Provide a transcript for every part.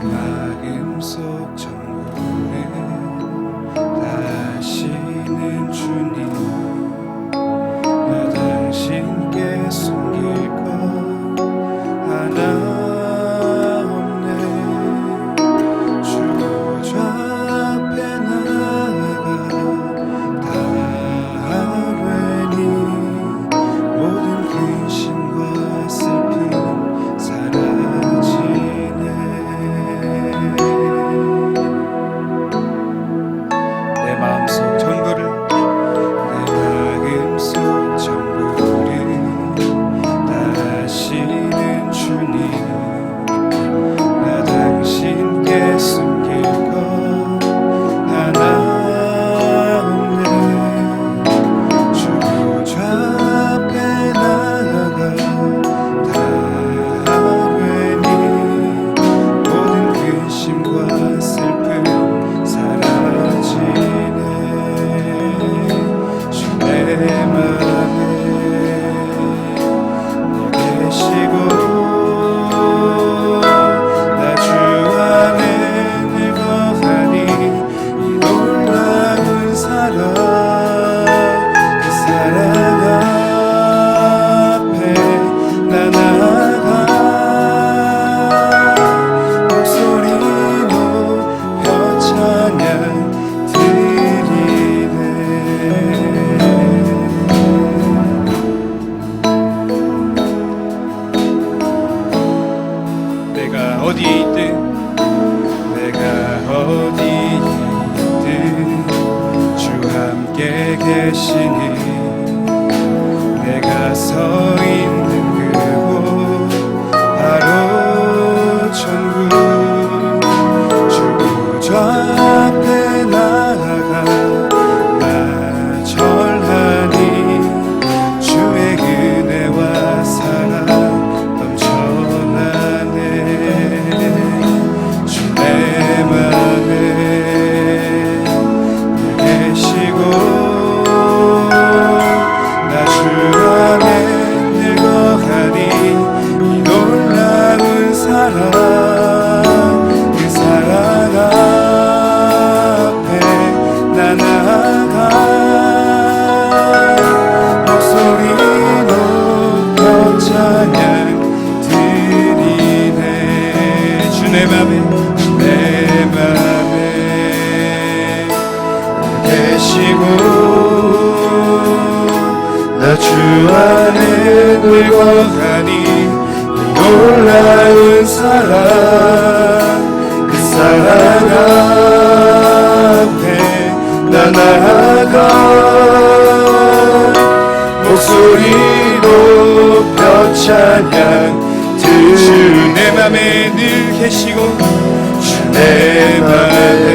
마음속 전부를 다시는 주님 나 당신께 숨길 것 하나 없네. 주 앞에 나아가 다 하려니 모든 근심과 슬픔 사라지네. 내 마음속 전부를 다시는 주님 나 당신께 숨길 것 하나 없네. 주 앞에 나아가 다 하려니 모든 근심과 슬픔 사라지네. 주 내 맘에 계시고 나 주 안에 늘 거하니 이 놀라운 사랑 그 사랑 앞에 나 나아가 목소리 높여 찬양 드리네. 내가 어디에 있든 주 함께 계시니 내가 서 있는 그곳 바로 천국. 주 앞에 나아가 나 절하니 주의 은혜와 사랑 넘쳐나네. 주 내 맘에 계시고 나 주 안에 늘 거하니 이 놀라운 사랑 그 사랑 앞에 나 나아가 목소리 높여 찬양 드리네. 주 내 맘에 계시고 나 주 안에 늘 거하니 이 놀라운 사랑 그 사랑 앞에 나 나아가 목소리 높여 찬양 주 내 맘에 늘 계시고 주 내 맘에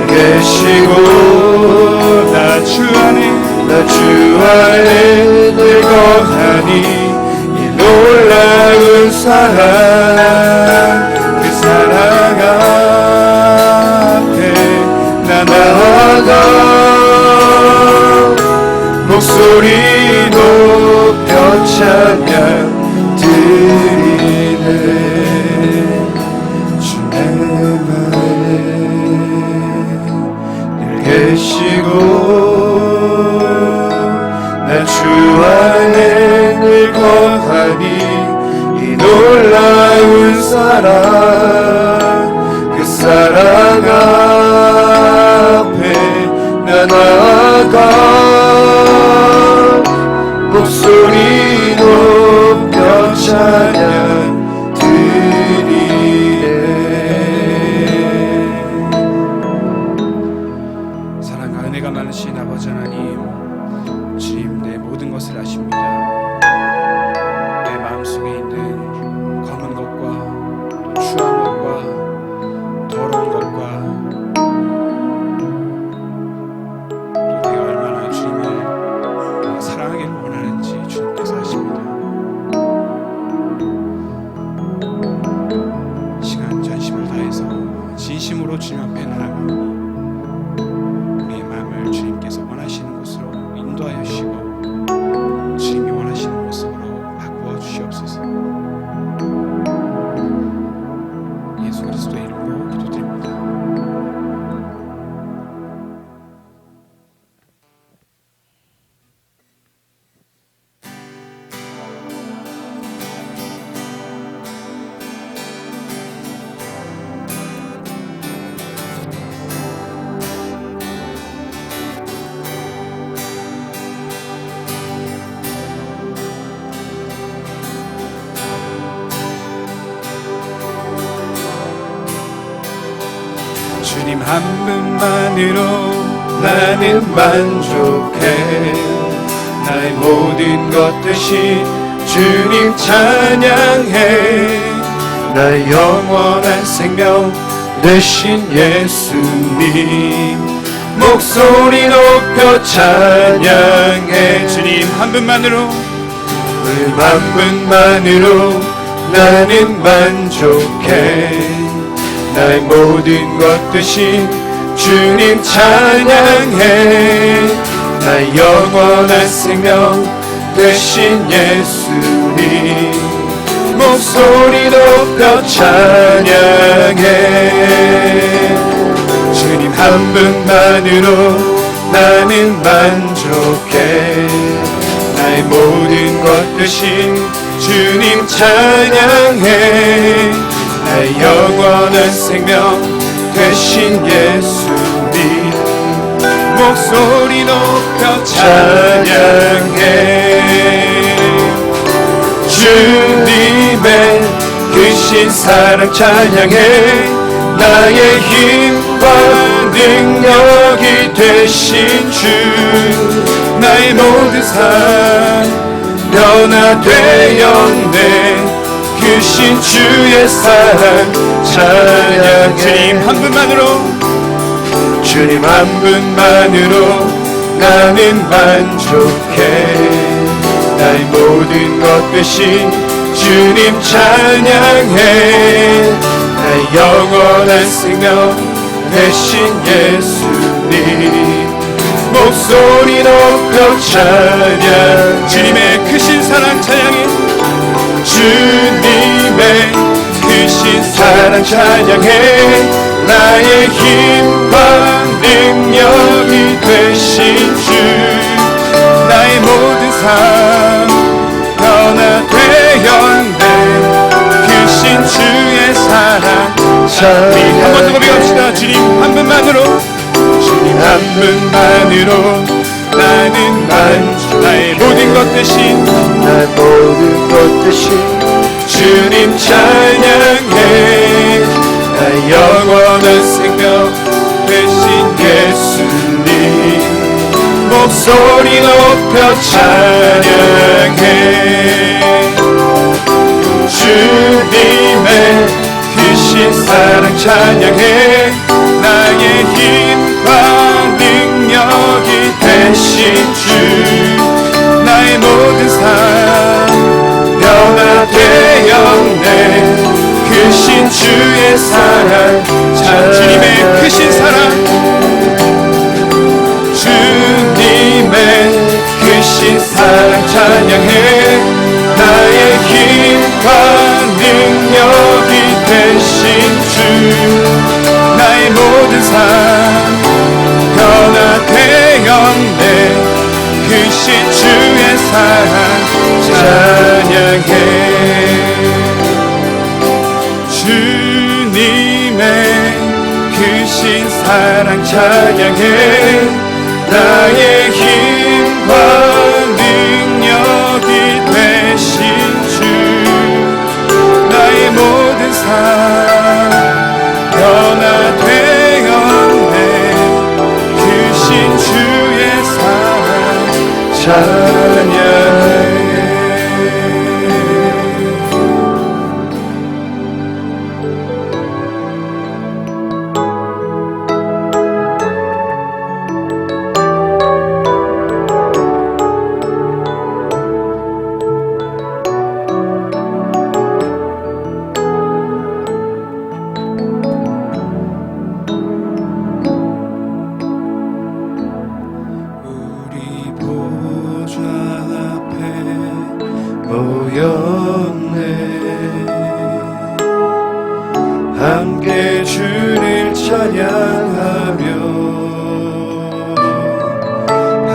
계시고 나 주 안에 늘 거하니 이 놀라운 사랑 그 사랑 앞에 나 나아가 목소리 높여 찬양 드리네. 주 내 맘에 늘 계시고 나 주 안에 늘 거하니 이 놀라운 사랑 그 사랑 앞에 나 나아가 또 내가 얼마나 주님을 사랑하기를 원하는지 주님께서 아십니다. 시간 전심을 다해서 진심으로 주님 앞에 나아가고 우리의 마음을 주님께서 원하시는 곳으로 인도하여 주시고 주님이 원하시는 모습으로 바꾸어 주시옵소서. 예수 그리스도의 이름으로 기도드립니다. 주님 한 분만으로 나는 만족해. 나의 모든 것 대신 주님 찬양해. 나의 영원한 생명 대신 예수님 목소리 높여 찬양해. 주님 한 분만으로 주님 한 분만으로 나는 만족해. 나의 모든 것 대신 주님 찬양해. 나의 영원한 생명 대신 예수님 목소리 높여 찬양해. 주님 한 분만으로 나는 만족해. 나의 모든 것 대신 주님 찬양해. 나의 영원한 생명 되신 예수님 목소리 높여 찬양해. 주님의 크신 사랑 찬양해. 나의 힘과 능력이 되신 주 나의 모든 삶 변화되었네. 크신 주의 사랑 찬양해. 주님 한 분만으로 주님 한 분만으로 나는 만족해. 나의 모든 것 대신 주님 찬양해. 나의 영원한 생명 대신 예수님 목소리 높여 찬양. 주님의 크신 사랑 찬양해. 주님의 크신 사랑 찬양해. 나의 힘과 능력이 되신 주 나의 모든 삶 변화되었네. 크신 주의 사랑 찬양해. 한 번 더 고백합시다. 주님 한 분만으로 주님 한 분만으로 나는 만족. 나의 모든 것 대신 나의 모든 것 대신 주님 찬양해. 나의 영원한 생명 되신 예수님 목소리 높여 찬양해. 주님의 크신 사랑 찬양해. 나의 힘과 능력이 되신 주 나의 모든 삶 변화되었네. 크신 주의 사랑 주님의 크신 사랑 주님의 크신 사랑 찬양해. 나의 힘과 능력이 되신 주 나의 모든 삶 변화되었네. 크신 주의 사랑 찬양해. 주님의 크신 사랑 찬양해. 나의 힘과 능력이 되신 주 나의 모든 삶 변화되었네. 크신 주의 사랑 찬양해. 찬양하며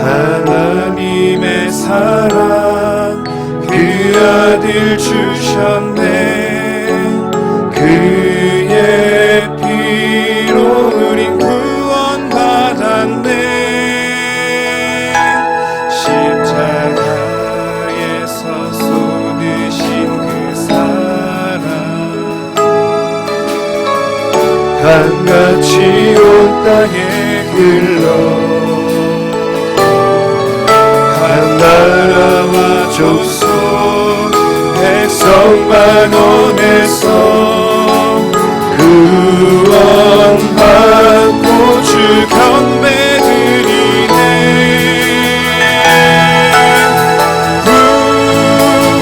하나님의 사랑 그 아들 주셨네 그의 피로 우린 구원받았네 십자가에서 쏟으신 그 사랑 강같이 온 땅에 흘러 나라와 족속 백성만 원해서 구원받고 주 경배드리네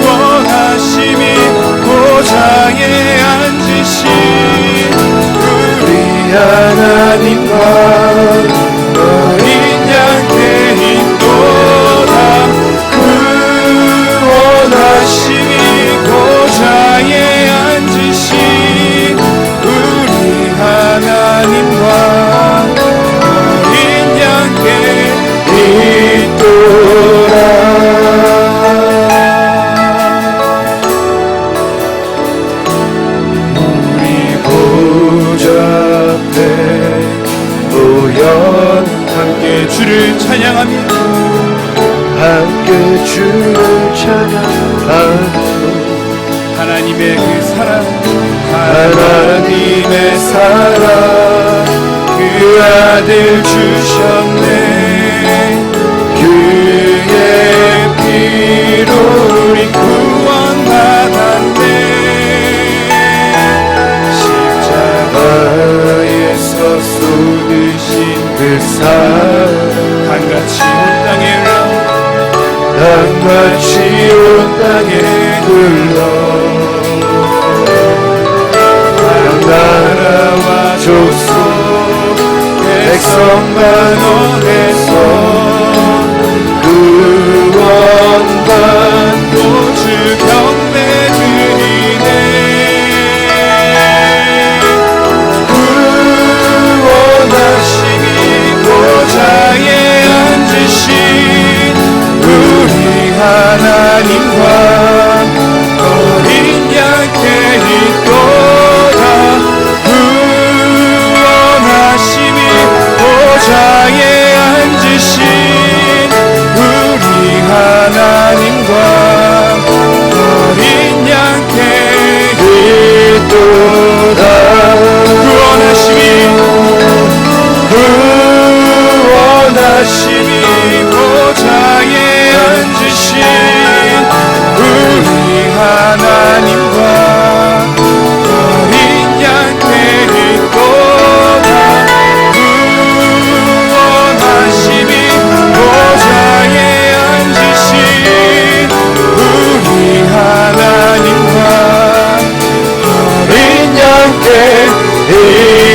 구원하심이 보좌에 앉으신 우리 하나님과 어린 양께 인도다 구원하심이 보좌에 앉으신 우리 하나님과 어린 양께 있도다 우리 보좌 앞에 모여 함께 주를 찬양하며 함께 주를 찬양하며 하나님의 그 사랑 하나님의 사랑 그 아들 주셨네 그의 피로 우리 구원받았네 십자가에서 쏟으신 그 사랑 강같이 온 땅에 강같이 온 땅에 흘러 나라와 족속 백성만 원해서 구원받고 주 경배드리네 구원하심이 보좌에 앉으신 우리 하나님과 어린 양께 있도다 구원하심이 보좌에 앉으신 우리 하나님과 어린 양께 있도다 구원하심이 보좌에 앉으신 우리 하나님과 어린 양께 있도다 구원하심이 보좌에 앉으신 우리 하나님과 어린 양께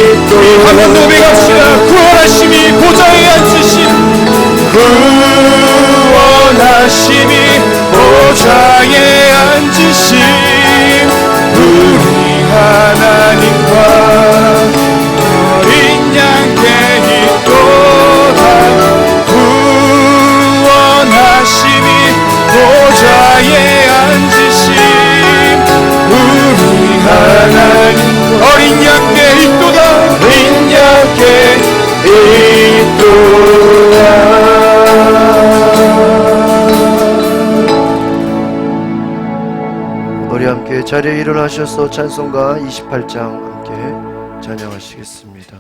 있도다 한번 고백합시다 구원하심이 보좌에 앉으신 구원하심이 보좌에 앉으신 우리 하나님과 어린 양께 있도다 구원하심이 보좌에 앉으신 우리 하나님 어린 양께 있도다 어린 양께 있도다 우리 함께 자리에 일어나셔서 찬송가 28장 함께 찬양하시겠습니다.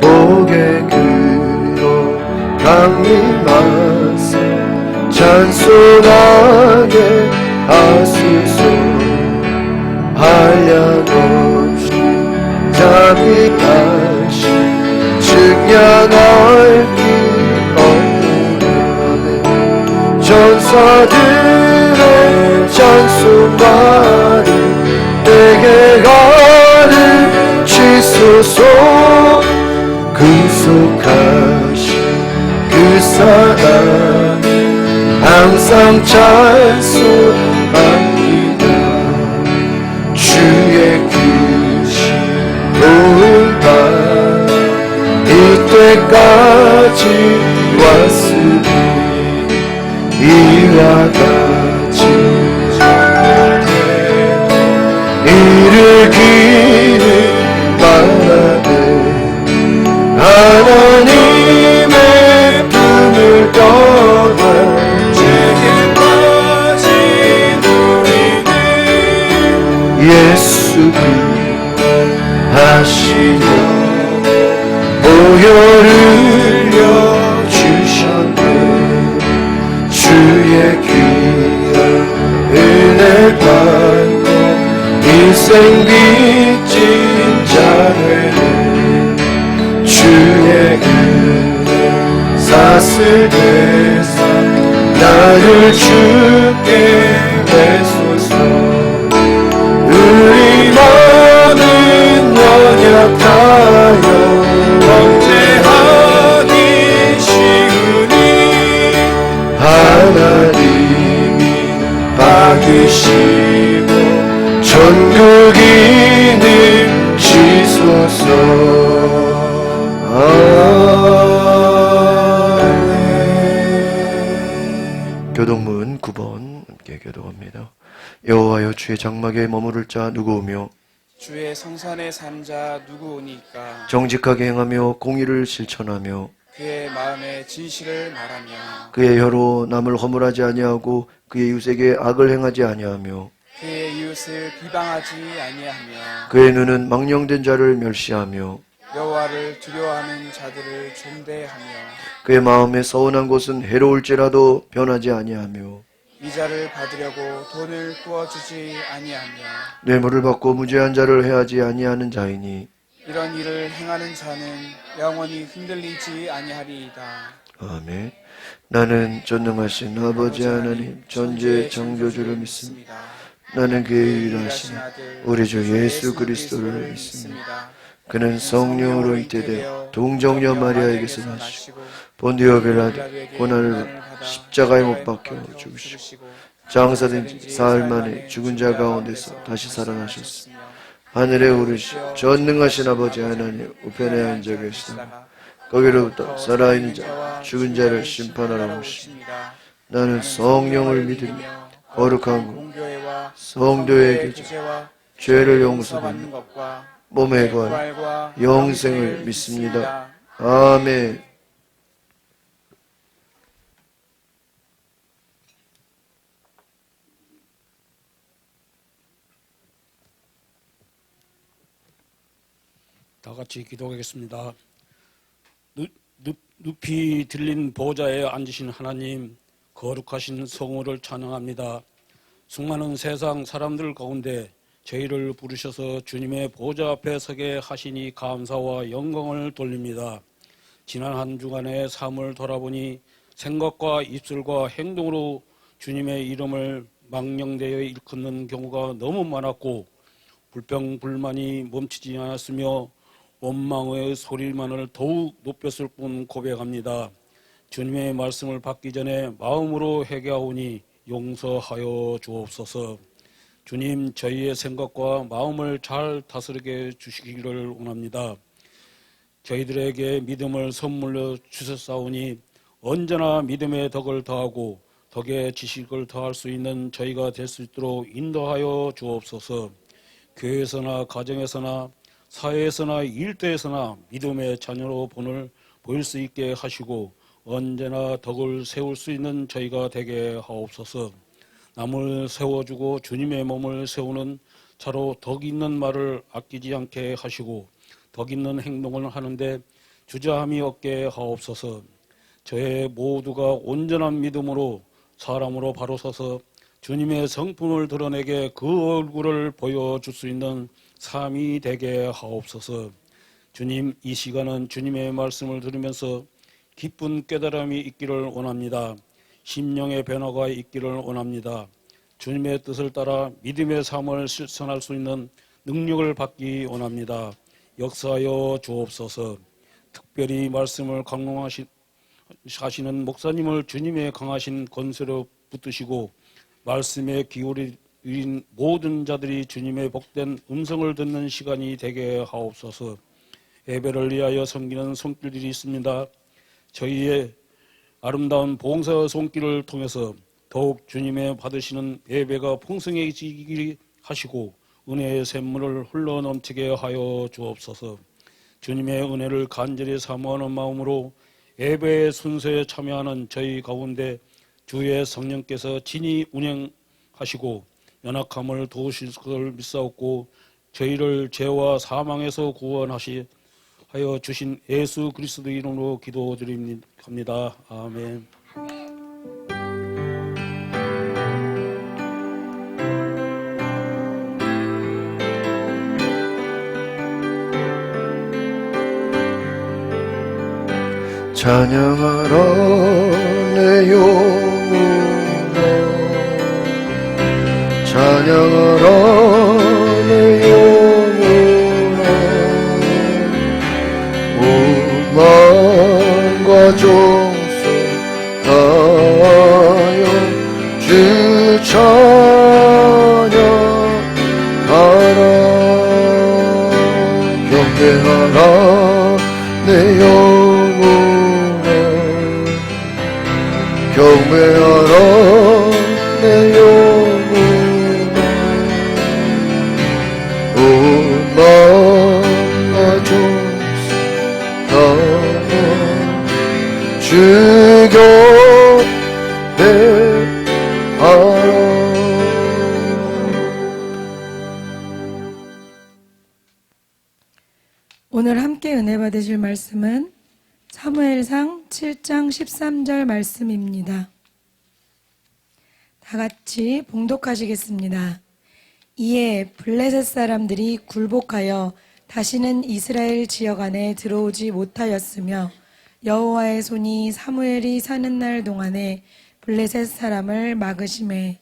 복의 그로 강림하사 찬송하게 하소서 한량없이 자비하신 측량 얽히 없는 전사들의 찬송가를 내게 가르치소서 구속하신 그 사랑 항상 찬송합니다. 주의 크신 도움과 이때까지 왔으니 이와 같이 이르기를 바라네. 하나님의 품을 떠나 죄에 빠진 우리는 예수 하시며 보혈 흘려주셨네. 주의 귀한 은혜 받고 인생 빚진 자들은 주의 은혜 사슬 대사 나를 주께 내소서. 우리 마음은 연약하여 언제 하기 쉬우니 하나님이 받으시고 전국인을 지소서. 교동문 9번 함께 교독합니다. 여호와여 주의 장막에 머무를 자 누구오며 주의 성산에 산 자 누구오니까. 정직하게 행하며 공의를 실천하며 그의 마음에 진실을 말하며 그의 혀로 남을 허물하지 아니하고 그의 이웃에게 악을 행하지 아니하며 그의 이웃을 비방하지 아니하며 그의 눈은 망령된 자를 멸시하며 여호와를 두려워하는 자들을 존대하며 그의 마음에 서운한 곳은 해로울지라도 변하지 아니하며 이자를 받으려고 돈을 구워주지 아니하며 뇌물을 받고 무죄한 자를 해하지 아니하는 자이니 이런 일을 행하는 자는 영원히 흔들리지 아니하리이다. 아멘. 나는 전능하신 아버지 하나님 전지의 창조주를 믿습니다. 나는 그의 유일하신 우리 주 예수 그리스도를 믿습니다. 그는 성령으로 잉태되어 동정녀 마리아에게서 나시고 본디오 빌라도 고난을 받아 십자가에 못 박혀 죽으시고 장사된 지 사흘 만에 죽은 자 가운데서 다시 살아나셨으며 하늘에 오르시 전능하신 아버지 하나님 우편에 앉아 계시다. 거기로부터 살아있는 자 죽은 자를 심판하러 오십니다. 나는 성령을 믿으며 거룩한 공교회와 성도의 교제 죄를 용서받는 것과 몸의 부활 영생을 믿습니다. 아멘. 다 같이 기도하겠습니다. 눕히 들린 보좌에 앉으신 하나님, 거룩하신 성호를 찬양합니다. 수많은 세상 사람들 가운데 저희를 부르셔서 주님의 보좌 앞에 서게 하시니 감사와 영광을 돌립니다. 지난 한 주간의 삶을 돌아보니 생각과 입술과 행동으로 주님의 이름을 망령되어 일컫는 경우가 너무 많았고 불평불만이 멈추지 않았으며 원망의 소리만을 더욱 높였을 뿐 고백합니다. 주님의 말씀을 받기 전에 마음으로 회개하오니 용서하여 주옵소서. 주님, 저희의 생각과 마음을 잘 다스리게 주시기를 원합니다. 저희들에게 믿음을 선물로 주셨사오니 언제나 믿음의 덕을 더하고 덕의 지식을 더할 수 있는 저희가 될 수 있도록 인도하여 주옵소서. 교회에서나 가정에서나 사회에서나 일터에서나 믿음의 자녀로 보일 수 있게 하시고 언제나 덕을 세울 수 있는 저희가 되게 하옵소서. 남을 세워주고 주님의 몸을 세우는 차로 덕 있는 말을 아끼지 않게 하시고 덕 있는 행동을 하는데 주저함이 없게 하옵소서. 저의 모두가 온전한 믿음으로 사람으로 바로 서서 주님의 성품을 드러내게 그 얼굴을 보여줄 수 있는 삶이 되게 하옵소서. 주님, 이 시간은 주님의 말씀을 들으면서 기쁜 깨달음이 있기를 원합니다. 심령의 변화가 있기를 원합니다. 주님의 뜻을 따라 믿음의 삶을 실천할 수 있는 능력을 받기 원합니다. 역사하여 주옵소서. 특별히 말씀을 강론하시는 목사님을 주님의 강하신 권세로 붙드시고 말씀에 기울인 모든 자들이 주님의 복된 음성을 듣는 시간이 되게 하옵소서. 예배를 위하여 섬기는 손길들이 있습니다. 저희의 아름다운 봉사 손길을 통해서 더욱 주님의 받으시는 예배가 풍성해지게 하시고 은혜의 샘물을 흘러넘치게 하여 주옵소서. 주님의 은혜를 간절히 사모하는 마음으로 예배의 순서에 참여하는 저희 가운데 주의 성령께서 친히 운행하시고 연약함을 도우실 것을 믿사옵고 저희를 죄와 사망에서 구원하여 주신 예수 그리스도 이름으로 기도드립니다. 아멘. 찬양하라 내 영혼아, 찬양하라 내 영혼아, 온 마음과 정성 다하여 주 찬양하라. 경배하라 내 영혼아, 경배하라 내 영혼아, 온 마음과 정성 다하여 주 경배하라. 오늘 함께 은혜 받으실 말씀은 사무엘상 7장 13절 말씀입니다. 다 같이 봉독하시겠습니다. 이에 블레셋 사람들이 굴복하여 다시는 이스라엘 지역 안에 들어오지 못하였으며 여호와의 손이 사무엘이 사는 날 동안에 블레셋 사람을 막으심에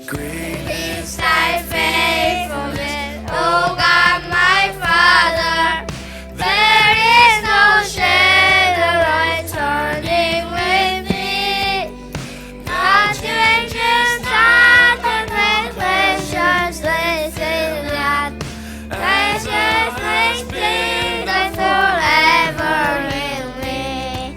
Great is thy faithfulness, O God, my Father. There is no shadow of turning with thee. Not changes, not the questions they say that. Precious things be that forever with me.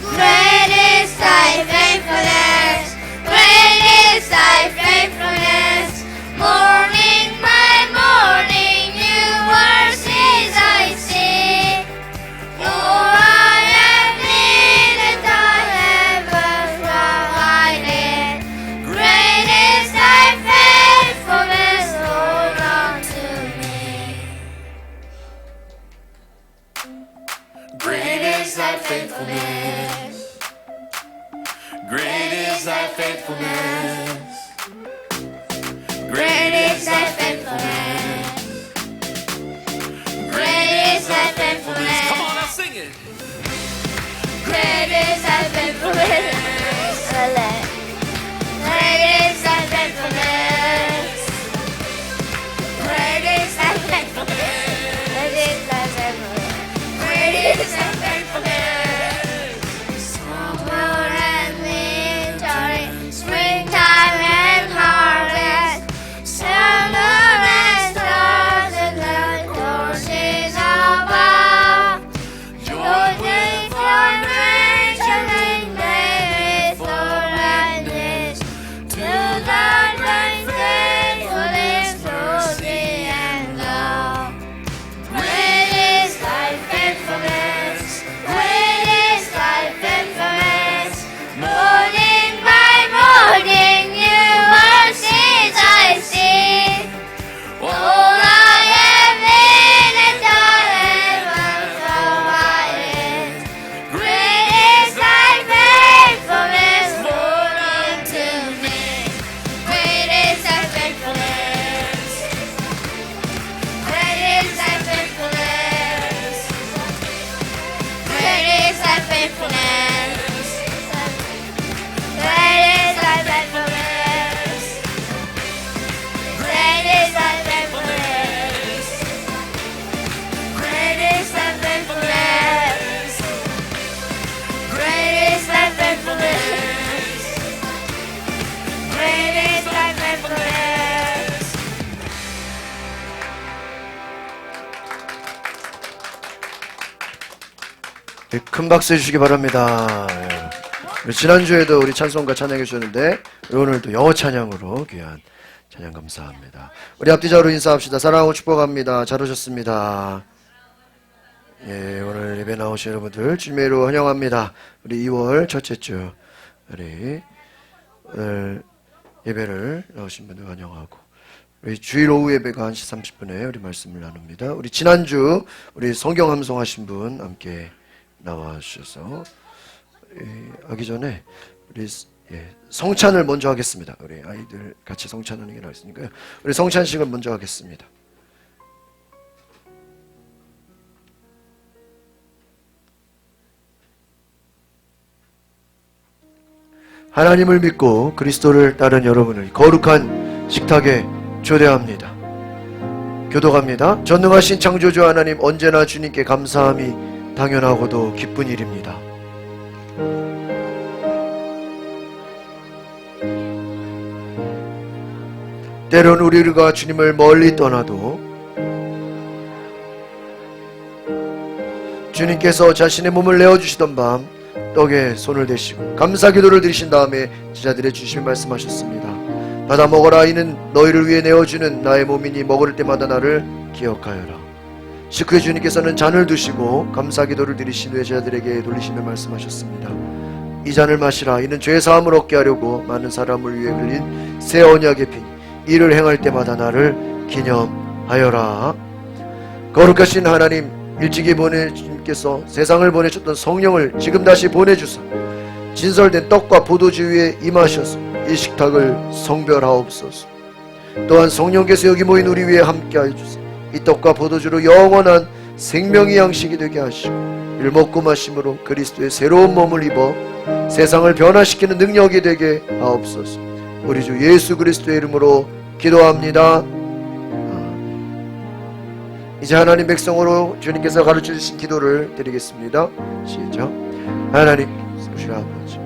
Great is thy faithfulness. Great is thy faithfulness. Morning by morning, new mercies I see. Lord, I have needed thy heavens provided. Great is thy faithfulness, Lord, unto me. Great is thy faithfulness. Great is thy faithfulness. Great is thy faithfulness. Great is thy faithfulness. Come on, now sing it. Great is thy faithfulness. Great is thy faithfulness. Great is thy faithfulness. Great is thy faithfulness. Great is thy faithfulness. Summer and winter, springtime and harvest, summer and stars and the courses above. Joy in formation and day with gladness, to thy great faithfulness, mercy and love. Great is thy faithfulness. Great is thy faithfulness. Morning by morning, new mercies I see. All I have needed, thy heavens provided. Great is thy faithfulness, Lord, unto me. Great is thy faithfulness. Great is thy faithfulness. Great is thy faithfulness. Great is thy faithfulness. Great is thy faithfulness. Great is thy faithfulness. Great is thy faithfulness. Great is thy faithfulness. 네, 큰 박수 해주시기 바랍니다. 예. 지난주에도 우리 찬송가 찬양해 주셨는데 오늘도 영어 찬양으로 귀한 찬양 감사합니다. 우리 앞뒤자로 인사합시다. 사랑하고 축복합니다. 잘 오셨습니다. 예, 오늘 예배 나오신 여러분들 주님의로 환영합니다. 우리 2월 첫째 주 우리 오늘 예배를 나오신 분들 환영하고 우리 주일 오후 예배가 1시 30분에 우리 말씀을 나눕니다. 우리 지난주 우리 성경 함송하신 분 함께 나와 주셔서 하기 전에 우리 성찬을 먼저 하겠습니다. 우리 아이들 같이 성찬하는 게 나왔으니까요. 우리 성찬식을 먼저 하겠습니다. 하나님을 믿고 그리스도를 따른 여러분을 거룩한 식탁에 초대합니다. 교독합니다. 전능하신 창조주 하나님, 언제나 주님께 감사함이 당연하고도 기쁜 일입니다. 때론 우리가 주님을 멀리 떠나도 주님께서 자신의 몸을 내어주시던 밤 떡에 손을 대시고 감사 기도를 드리신 다음에 제자들의 주심을 말씀하셨습니다. 받아 먹어라. 이는 너희를 위해 내어주는 나의 몸이니 먹을 때마다 나를 기억하여라. 식후에 주님께서는 잔을 두시고 감사 기도를 드리신 후에 제자들에게 돌리시며 말씀하셨습니다. 이 잔을 마시라. 이는 죄 사함을 얻게 하려고 많은 사람을 위해 흘린 새 언약의 피. 이를 행할 때마다 나를 기념하여라. 거룩하신 하나님, 일찍이 보내주님께서 세상을 보내셨던 성령을 지금 다시 보내주사 진설된 떡과 포도주 위에 임하셔서 이 식탁을 성별하옵소서. 또한 성령께서 여기 모인 우리 위에 함께하여 주세요. 이 떡과 포도주로 영원한 생명의 양식이 되게 하시고 이를 먹고 마심으로 그리스도의 새로운 몸을 입어 세상을 변화시키는 능력이 되게 하옵소서. 우리 주 예수 그리스도의 이름으로 기도합니다. 이제 하나님 백성으로 주님께서 가르쳐 주신 기도를 드리겠습니다. 시작. 하나님, 우리 아버지,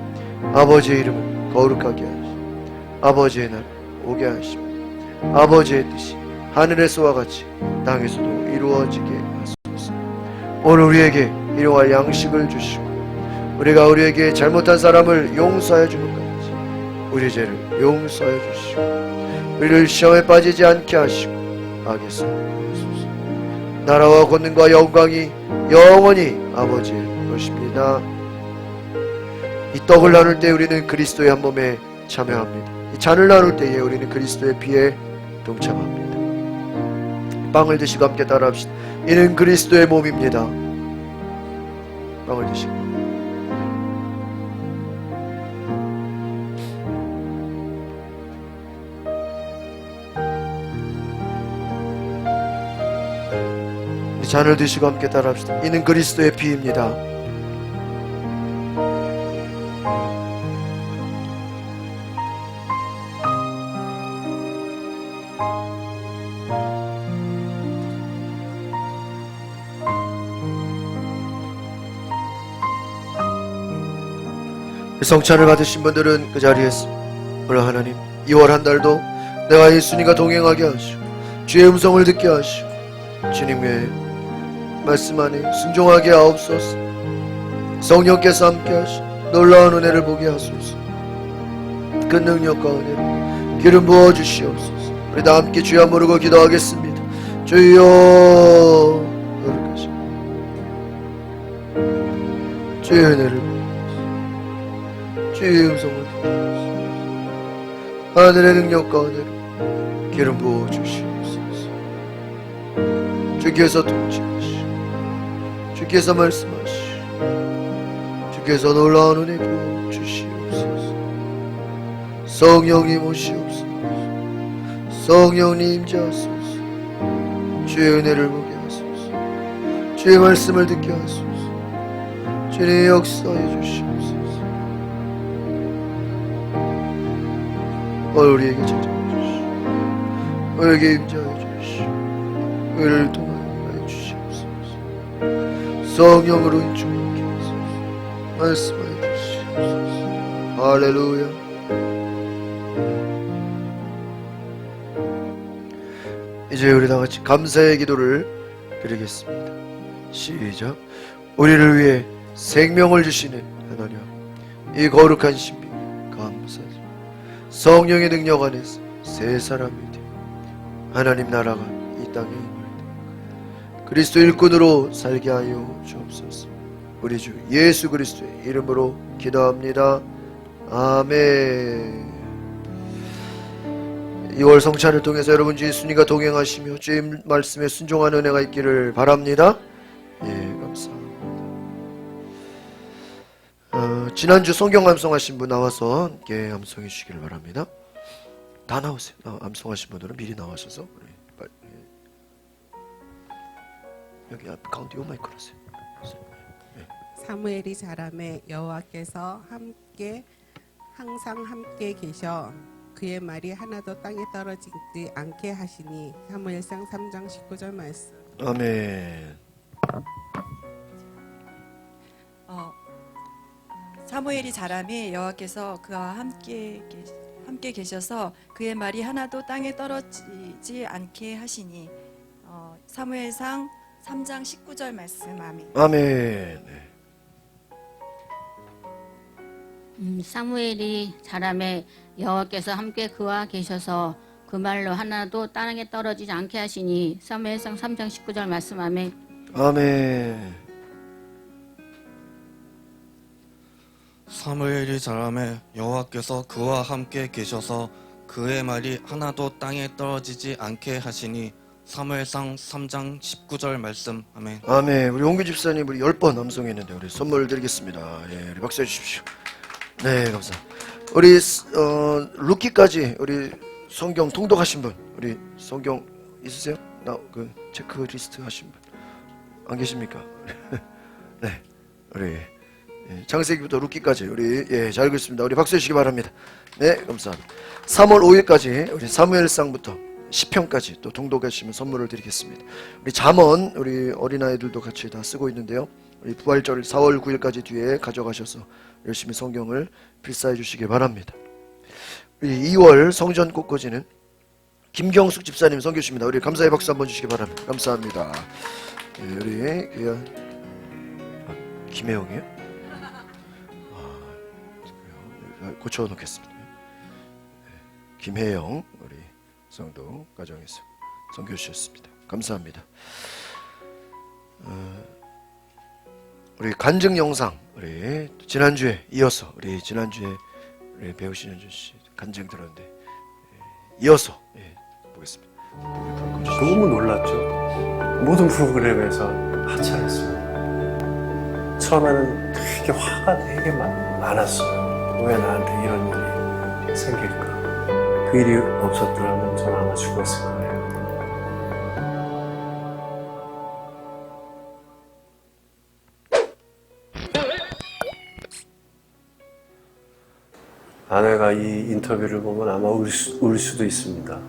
아버지의 이름을 거룩하게 하시고 아버지의 날 오게 하시고 아버지의 뜻이 하늘에서와 같이 땅에서도 이루어지게 하소서. 오늘 우리에게 일용할 양식을 주시고 우리가 우리에게 잘못한 사람을 용서해 주는 같이 우리 죄를 용서해 주시고 우리를 시험에 빠지지 않게 하시고 악에서 구하소서. 나라와 권능과 영광이 영원히 아버지의 것입니다. 이 떡을 나눌 때 우리는 그리스도의 한 몸에 참여합니다. 이 잔을 나눌 때에 우리는 그리스도의 피에 동참합니다. 빵을 드시고 함께 따라합시다. 이는 그리스도의 몸입니다. 빵을 드시고 이 잔을 드시고 함께 따라합시다. 이는 그리스도의 피입니다. 성찬을 받으신 분들은 그 자리에서 오늘 하나님 2월 한 달도 내가 예수님과 동행하게 하시고 주의 음성을 듣게 하시고 주님의 말씀 안에 순종하게 하옵소서. 성령께서 함께 하시고 놀라운 은혜를 보게 하소서. 그 능력과 은혜로 기름 부어 주시옵소서. 우리 다 함께 주여 부르고 기도하겠습니다. 주여 거룩하시고 주의 은혜를 주의 음성을 듣게 하시고 하늘의 능력과 은혜로 기름 부어 주시옵소서. 주께서 통치하시고 주께서 말씀하시고 주께서 놀라운 은혜 부어 주시옵소서. 성령님 오시옵소서. 성령님 임재하소서. 주의 은혜를 보게 하소서. 주의 말씀을 듣게 하소서. 주의 역사해 주시옵소서. 우리에게 찾아와 주시오. 우리에게 임재하여 주시오. 우리를 통하여 주시옵소서. 성령으로 인중하게 하소서. 말씀하여 주시옵소서. 할렐루야. 이제 우리 다 같이 감사의 기도를 드리겠습니다. 시작. 우리를 위해 생명을 주시는 하나님, 이 거룩한 신비 감사드립니다. 성령의 능력 안에서 새 사람이 되어 하나님 나라가 이 땅에 임할 때 그리스도 일꾼으로 살게 하여 주옵소서. 우리 주 예수 그리스도의 이름으로 기도합니다. 아멘. 2월 성찬을 통해서 여러분 주 예수님과 동행하시며 주의 말씀에 순종하는 은혜가 있기를 바랍니다. 예, 감사합니다. 지난주 성경 암송하신 분 나와서 함께 암송해 주시길 바랍니다. 다 나오세요. 암송하신 분들은 미리 나와셔서 여기 앞 가운데 요 마이크로 하세요. 사무엘이 자라매 여호와께서 항상 함께 계셔 그의 말이 하나도 땅에 떨어지지 않게 하시니. 사무엘상 3장 19절 말씀. 아멘. 사무엘이 자라매 여호와께서 그와 함께 계셔서 그의 말이 하나도 땅에 떨어지지 않게 하시니. 사무엘상 3장 19절 말씀. 아멘. 아멘. 사무엘이 자라매 여호와께서 함께 그와 계셔서 그 말로 하나도 땅에 떨어지지 않게 하시니. 사무엘상 3장 19절 말씀. 아멘. 아멘. 사무엘이 자라매 여호와께서 그와 함께 계셔서 그의 말이 하나도 땅에 떨어지지 않게 하시니. 사무엘상 3장 19절 말씀. 아멘. 아멘. 우리 홍규 집사님 우리 10번 암송했는데 우리 선물 드리겠습니다. 예, 우리 박수해 주십시오. 네, 감사합니다. 우리 루키까지 우리 성경 통독하신 분, 우리 성경 있으세요? 나 그 체크리스트 하신 분 안 계십니까? 네, 우리 창세기부터 루키까지 우리 잘 읽었습니다. 우리 박수해 주시기 바랍니다. 네, 감사합니다. 3월 5일까지 우리 사무엘상부터 시편까지 또 통독하시면 선물을 드리겠습니다. 우리 잠언 우리 어린아이들도 같이 다 쓰고 있는데요. 우리 부활절 4월 9일까지 뒤에 가져가셔서 열심히 성경을 필사해 주시기 바랍니다. 우리 2월 성전 꽃꽂이는 김경숙 집사님 선교십니다. 우리 감사의 박수 한번 주시기 바랍니다. 감사합니다. 네, 우리 김혜영이요? 고쳐놓겠습니다. 김혜영 우리 성도 가정에서 선교 주셨습니다. 감사합니다. 우리 간증 영상 우리 지난주에 이어서 우리 지난주에 우리 배우 신현준 씨 간증 들었는데 이어서 보겠습니다. 너무 놀랐죠. 모든 프로그램에서 하차했습니다. 처음에는 되게 화가 되게 많았어요. 왜 나한테 이런 일이 생길까? 그 일이 없었더라면 저는 아마 죽었을 거예요. 아내가 이 인터뷰를 보면 아마 울 수도 있습니다.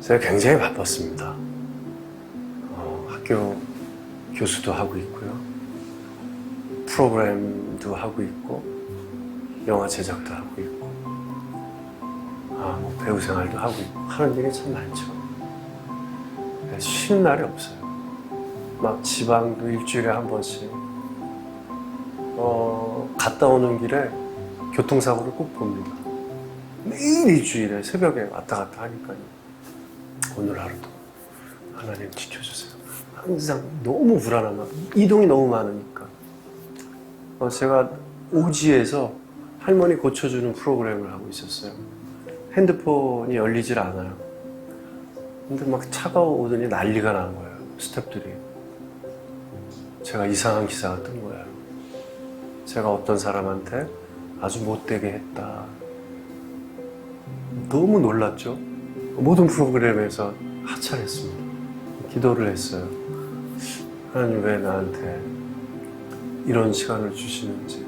제가 굉장히 바빴습니다. 학교 교수도 하고 있고요. 프로그램도 하고 있고, 영화 제작도 하고 있고, 뭐 배우 생활도 하고 있고, 하는 일이 참 많죠. 쉬는 날이 없어요. 막 지방도 일주일에 한 번씩, 갔다 오는 길에 교통사고를 꼭 봅니다. 매일 일주일에 새벽에 왔다 갔다 하니까요. 오늘 하루도 하나님 지켜주세요. 항상 너무 불안하면 이동이 너무 많으니까. 제가 오지에서 할머니 고쳐주는 프로그램을 하고 있었어요. 핸드폰이 열리질 않아요. 근데 막 차가 오더니 난리가 난 거예요. 스태프들이. 제가 이상한 기사가 뜬 거예요. 제가 어떤 사람한테 아주 못되게 했다. 너무 놀랐죠. 모든 프로그램에서 하차했습니다. 기도를 했어요. 하나님 왜 나한테 이런 시간을 주시는지.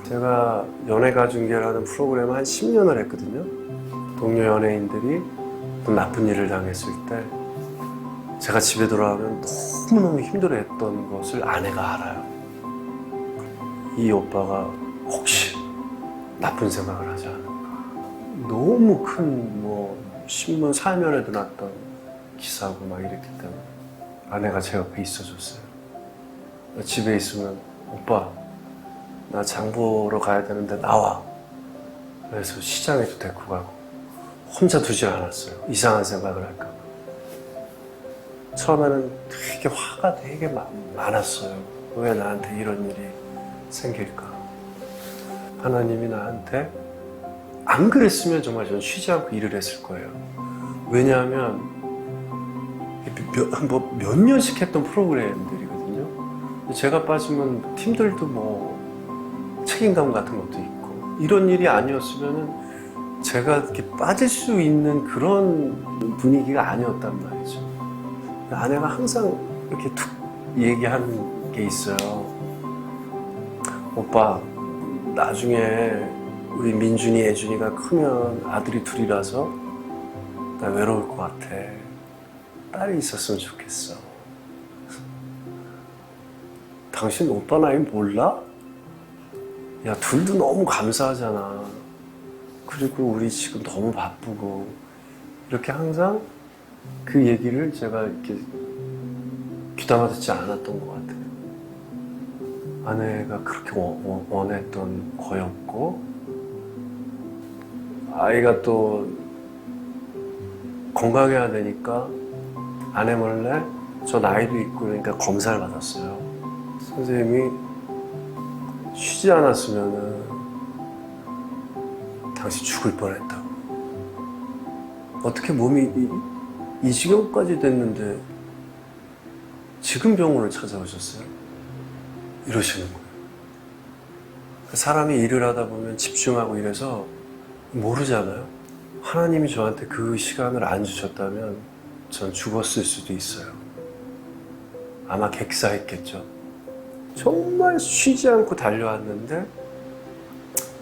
제가 연예가중계라는 프로그램을 한 10년을 했거든요. 동료 연예인들이 어떤 나쁜 일을 당했을 때 제가 집에 돌아오면 너무너무 힘들어했던 것을 아내가 알아요. 이 오빠가 혹시 나쁜 생각을 하지 않을까. 너무 큰 신문 사면에도 났던 기사고 막 이랬기 때문에 아내가 제 옆에 있어줬어요. 집에 있으면 오빠 나 장 보러 가야 되는데 나와. 그래서 시장에도 데리고 가고 혼자 두지 않았어요. 이상한 생각을 할까 봐. 처음에는 되게 화가 되게 많았어요. 왜 나한테 이런 일이 생길까? 하나님이 나한테 안 그랬으면 정말 저는 쉬지 않고 일을 했을 거예요. 왜냐하면 몇 년씩 했던 프로그램들이거든요. 제가 빠지면 팀들도 책임감 같은 것도 있고 이런 일이 아니었으면 제가 이렇게 빠질 수 있는 그런 분위기가 아니었단 말이죠. 아내가 항상 이렇게 툭 얘기하는 게 있어요. 오빠 나중에 우리 민준이, 애준이가 크면 아들이 둘이라서 나 외로울 것 같아. 딸이 있었으면 좋겠어. 당신 오빠 나이 몰라? 야, 둘도 너무 감사하잖아. 그리고 우리 지금 너무 바쁘고. 이렇게 항상 그 얘기를 제가 이렇게 귀담아 듣지 않았던 것 같아요. 아내가 그렇게 원했던 거였고, 아이가 또 건강해야 되니까 아내 몰래 저 나이도 있고 그러니까 검사를 받았어요. 선생님이 쉬지 않았으면은 당신 죽을 뻔했다고. 어떻게 몸이 이 지경까지 됐는데 지금 병원을 찾아오셨어요? 이러시는 거예요. 사람이 일을 하다 보면 집중하고 이래서 모르잖아요. 하나님이 저한테 그 시간을 안 주셨다면 전 죽었을 수도 있어요. 아마 객사했겠죠. 정말 쉬지 않고 달려왔는데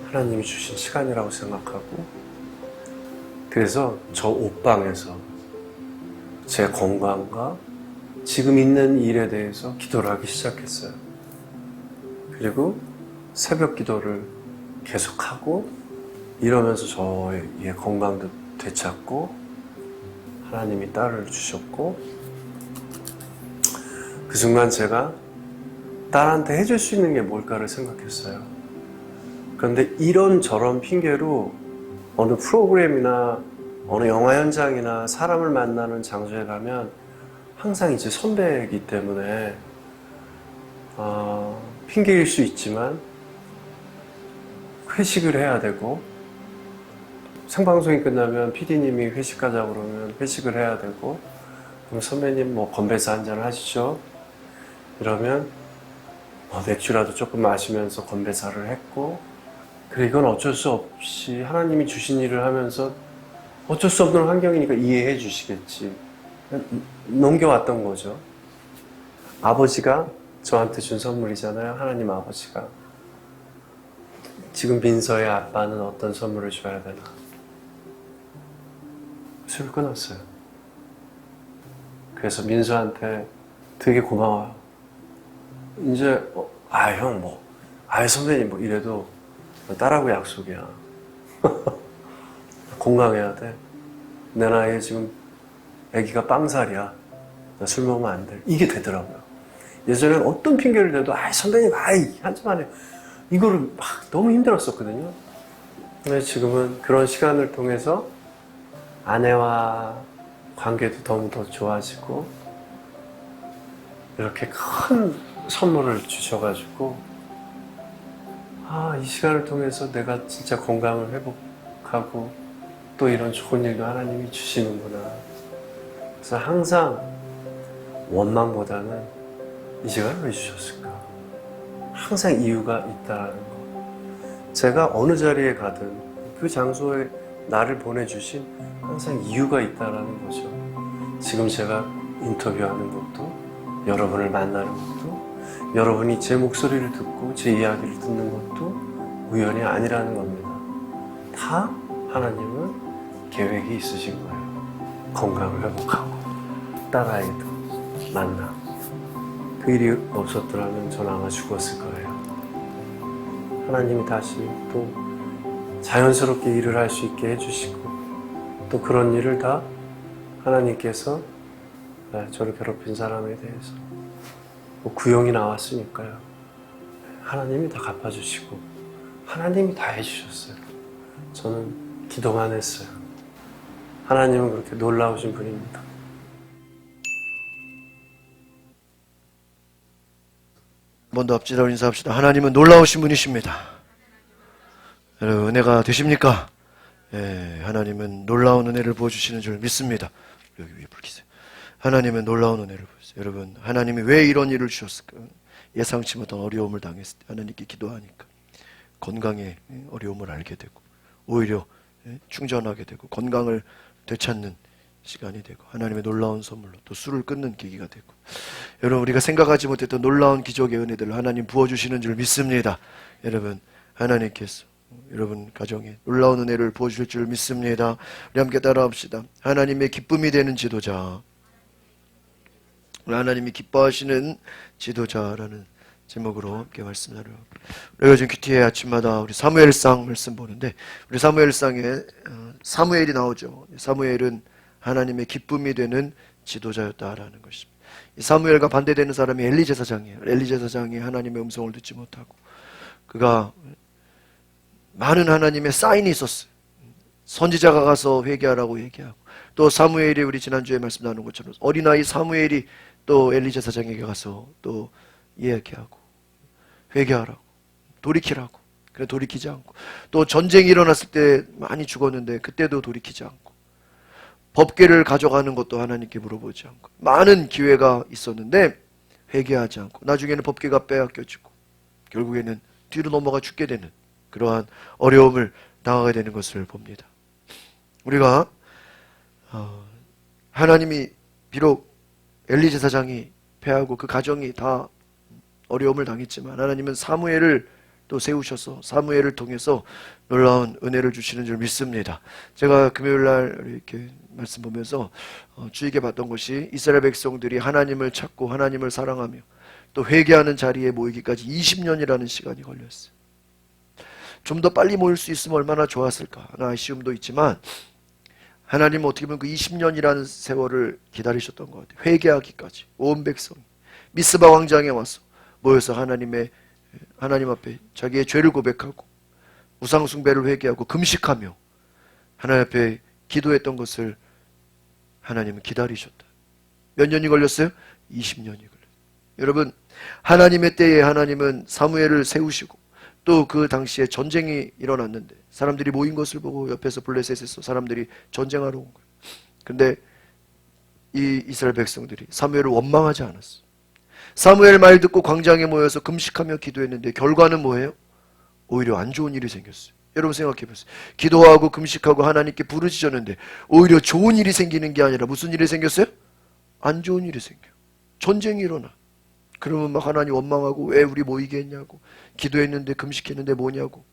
하나님이 주신 시간이라고 생각하고, 그래서 저 옷방에서 제 건강과 지금 있는 일에 대해서 기도를 하기 시작했어요. 그리고 새벽 기도를 계속하고 이러면서 저의 건강도 되찾고 하나님이 딸을 주셨고, 그 순간 제가 딸한테 해줄 수 있는 게 뭘까를 생각했어요. 그런데 이런저런 핑계로 어느 프로그램이나 어느 영화 현장이나 사람을 만나는 장소에 가면 항상 이제 선배이기 때문에 핑계일 수 있지만 회식을 해야 되고, 생방송이 끝나면 PD님이 회식 가자고 그러면 회식을 해야 되고, 그럼 선배님 뭐 건배사 한잔 하시죠? 이러면 맥주라도 조금 마시면서 건배사를 했고, 그래 이건 어쩔 수 없이 하나님이 주신 일을 하면서 어쩔 수 없는 환경이니까 이해해 주시겠지. 넘겨왔던 거죠. 아버지가 저한테 준 선물이잖아요. 하나님 아버지가. 지금 민서의 아빠는 어떤 선물을 줘야 되나. 술을 끊었어요. 그래서 민서한테 되게 고마워요. 이제 형 뭐 선배님 뭐 이래도 딸하고 약속이야. 건강해야 돼. 내 나이에 지금 아기가 빵살이야. 나 술 먹으면 안 돼. 이게 되더라고요. 예전에는 어떤 핑계를 대도 선배님 한참 안 해. 이거를 막 너무 힘들었었거든요. 근데 지금은 그런 시간을 통해서 아내와 관계도 너무 더 좋아지고 이렇게 큰 선물을 주셔가지고 이 시간을 통해서 내가 진짜 건강을 회복하고 또 이런 좋은 일도 하나님이 주시는구나. 그래서 항상 원망보다는 이 시간을 왜 주셨을까? 항상 이유가 있다는 거. 제가 어느 자리에 가든 그 장소에 나를 보내주신 항상 이유가 있다는 거죠. 지금 제가 인터뷰하는 것도, 여러분을 만나는 것도, 여러분이 제 목소리를 듣고 제 이야기를 듣는 것도 우연이 아니라는 겁니다. 다 하나님은 계획이 있으신 거예요. 건강을 회복하고 딸아이도 만나고. 그 일이 없었더라면 저는 아마 죽었을 거예요. 하나님이 다시 또 자연스럽게 일을 할 수 있게 해주시고, 또 그런 일을 다 하나님께서 저를 괴롭힌 사람에 대해서 구형이 나왔으니까요. 하나님이 다 갚아주시고 하나님이 다 해주셨어요. 저는 기도만 했어요. 하나님은 그렇게 놀라우신 분입니다. 한 번 더 엎드려 인사합시다. 하나님은 놀라우신 분이십니다. 여러분 은혜가 되십니까? 하나님은 놀라운 은혜를 부어주시는 줄 믿습니다. 여기 위에 불 켜세요. 하나님은 놀라운 은혜를 부어주세요. 여러분 하나님이 왜 이런 일을 주셨을까? 예상치 못한 어려움을 당했을 때 하나님께 기도하니까 건강에 어려움을 알게 되고 오히려 충전하게 되고 건강을 되찾는 시간이 되고 하나님의 놀라운 선물로 또 술을 끊는 계기가 되고, 여러분 우리가 생각하지 못했던 놀라운 기적의 은혜들을 하나님 부어주시는 줄 믿습니다. 여러분 하나님께서 여러분 가정에 놀라운 은혜를 부어주실 줄 믿습니다. 우리 함께 따라합시다. 하나님의 기쁨이 되는 지도자, 하나님이 기뻐하시는 지도자라는 제목으로 함께 말씀 나누어. 우리가 지금 큐티의 아침마다 우리 사무엘상 말씀 보는데, 우리 사무엘상에 사무엘이 나오죠. 사무엘은 하나님의 기쁨이 되는 지도자였다라는 것입니다. 이 사무엘과 반대되는 사람이 엘리 제사장이에요. 엘리 제사장이 하나님의 음성을 듣지 못하고, 그가 많은 하나님의 사인이 있었어요. 선지자가 가서 회개하라고 얘기하고, 또 사무엘이 우리 지난주에 말씀 나눈 것처럼 어린아이 사무엘이 또 엘리 제사장에게 가서 또 이야기하고 회개하라고, 돌이키라고. 그래 돌이키지 않고, 또 전쟁이 일어났을 때 많이 죽었는데 그때도 돌이키지 않고, 법궤를 가져가는 것도 하나님께 물어보지 않고 많은 기회가 있었는데 회개하지 않고 나중에는 법궤가 빼앗겨지고 결국에는 뒤로 넘어가 죽게 되는 그러한 어려움을 당하게 되는 것을 봅니다. 우리가 하나님이 비록 엘리 제사장이 패하고 그 가정이 다 어려움을 당했지만 하나님은 사무엘을 또 세우셔서 사무엘을 통해서 놀라운 은혜를 주시는 줄 믿습니다. 제가 금요일날 이렇게 말씀 보면서 주의게 봤던 것이 이스라엘 백성들이 하나님을 찾고 하나님을 사랑하며 또 회개하는 자리에 모이기까지 20년이라는 시간이 걸렸어요. 좀 더 빨리 모일 수 있으면 얼마나 좋았을까 하는 아쉬움도 있지만 하나님은 어떻게 보면 그 20년이라는 세월을 기다리셨던 것 같아요. 회개하기까지 온 백성이 미스바 광장에 와서 모여서 하나님 앞에 자기의 죄를 고백하고 우상 숭배를 회개하고 금식하며 하나님 앞에 기도했던 것을 하나님은 기다리셨다. 몇 년이 걸렸어요? 20년이 걸렸어요. 여러분, 하나님의 때에 하나님은 사무엘을 세우시고 또 그 당시에 전쟁이 일어났는데 사람들이 모인 것을 보고 옆에서 블레셋에서 사람들이 전쟁하러 온 거예요. 근데 이 이스라엘 백성들이 사무엘을 원망하지 않았어요. 사무엘 말 듣고 광장에 모여서 금식하며 기도했는데 결과는 뭐예요? 오히려 안 좋은 일이 생겼어요. 여러분 생각해 보세요. 기도하고 금식하고 하나님께 부르짖었는데 오히려 좋은 일이 생기는 게 아니라 무슨 일이 생겼어요? 안 좋은 일이 생겨. 전쟁이 일어나. 그러면 막 하나님 원망하고 왜 우리 모이게 했냐고, 기도했는데 금식했는데 뭐냐고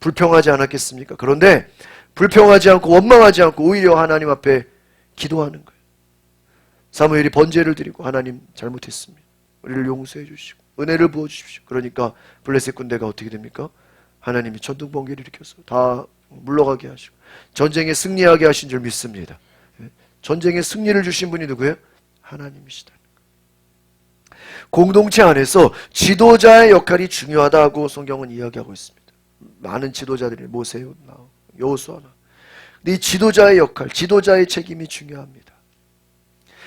불평하지 않았겠습니까? 그런데 불평하지 않고 원망하지 않고 오히려 하나님 앞에 기도하는 거예요. 사무엘이 번제를 드리고 하나님 잘못했습니다. 우리를 용서해 주시고 은혜를 부어 주십시오. 그러니까 블레셋 군대가 어떻게 됩니까? 하나님이 천둥 번개를 일으켜서 다 물러가게 하시고 전쟁에 승리하게 하신 줄 믿습니다. 전쟁에 승리를 주신 분이 누구예요? 하나님이시다. 공동체 안에서 지도자의 역할이 중요하다고 성경은 이야기하고 있습니다. 많은 지도자들이 모세나 여호수아나. 근데 이 지도자의 역할, 지도자의 책임이 중요합니다.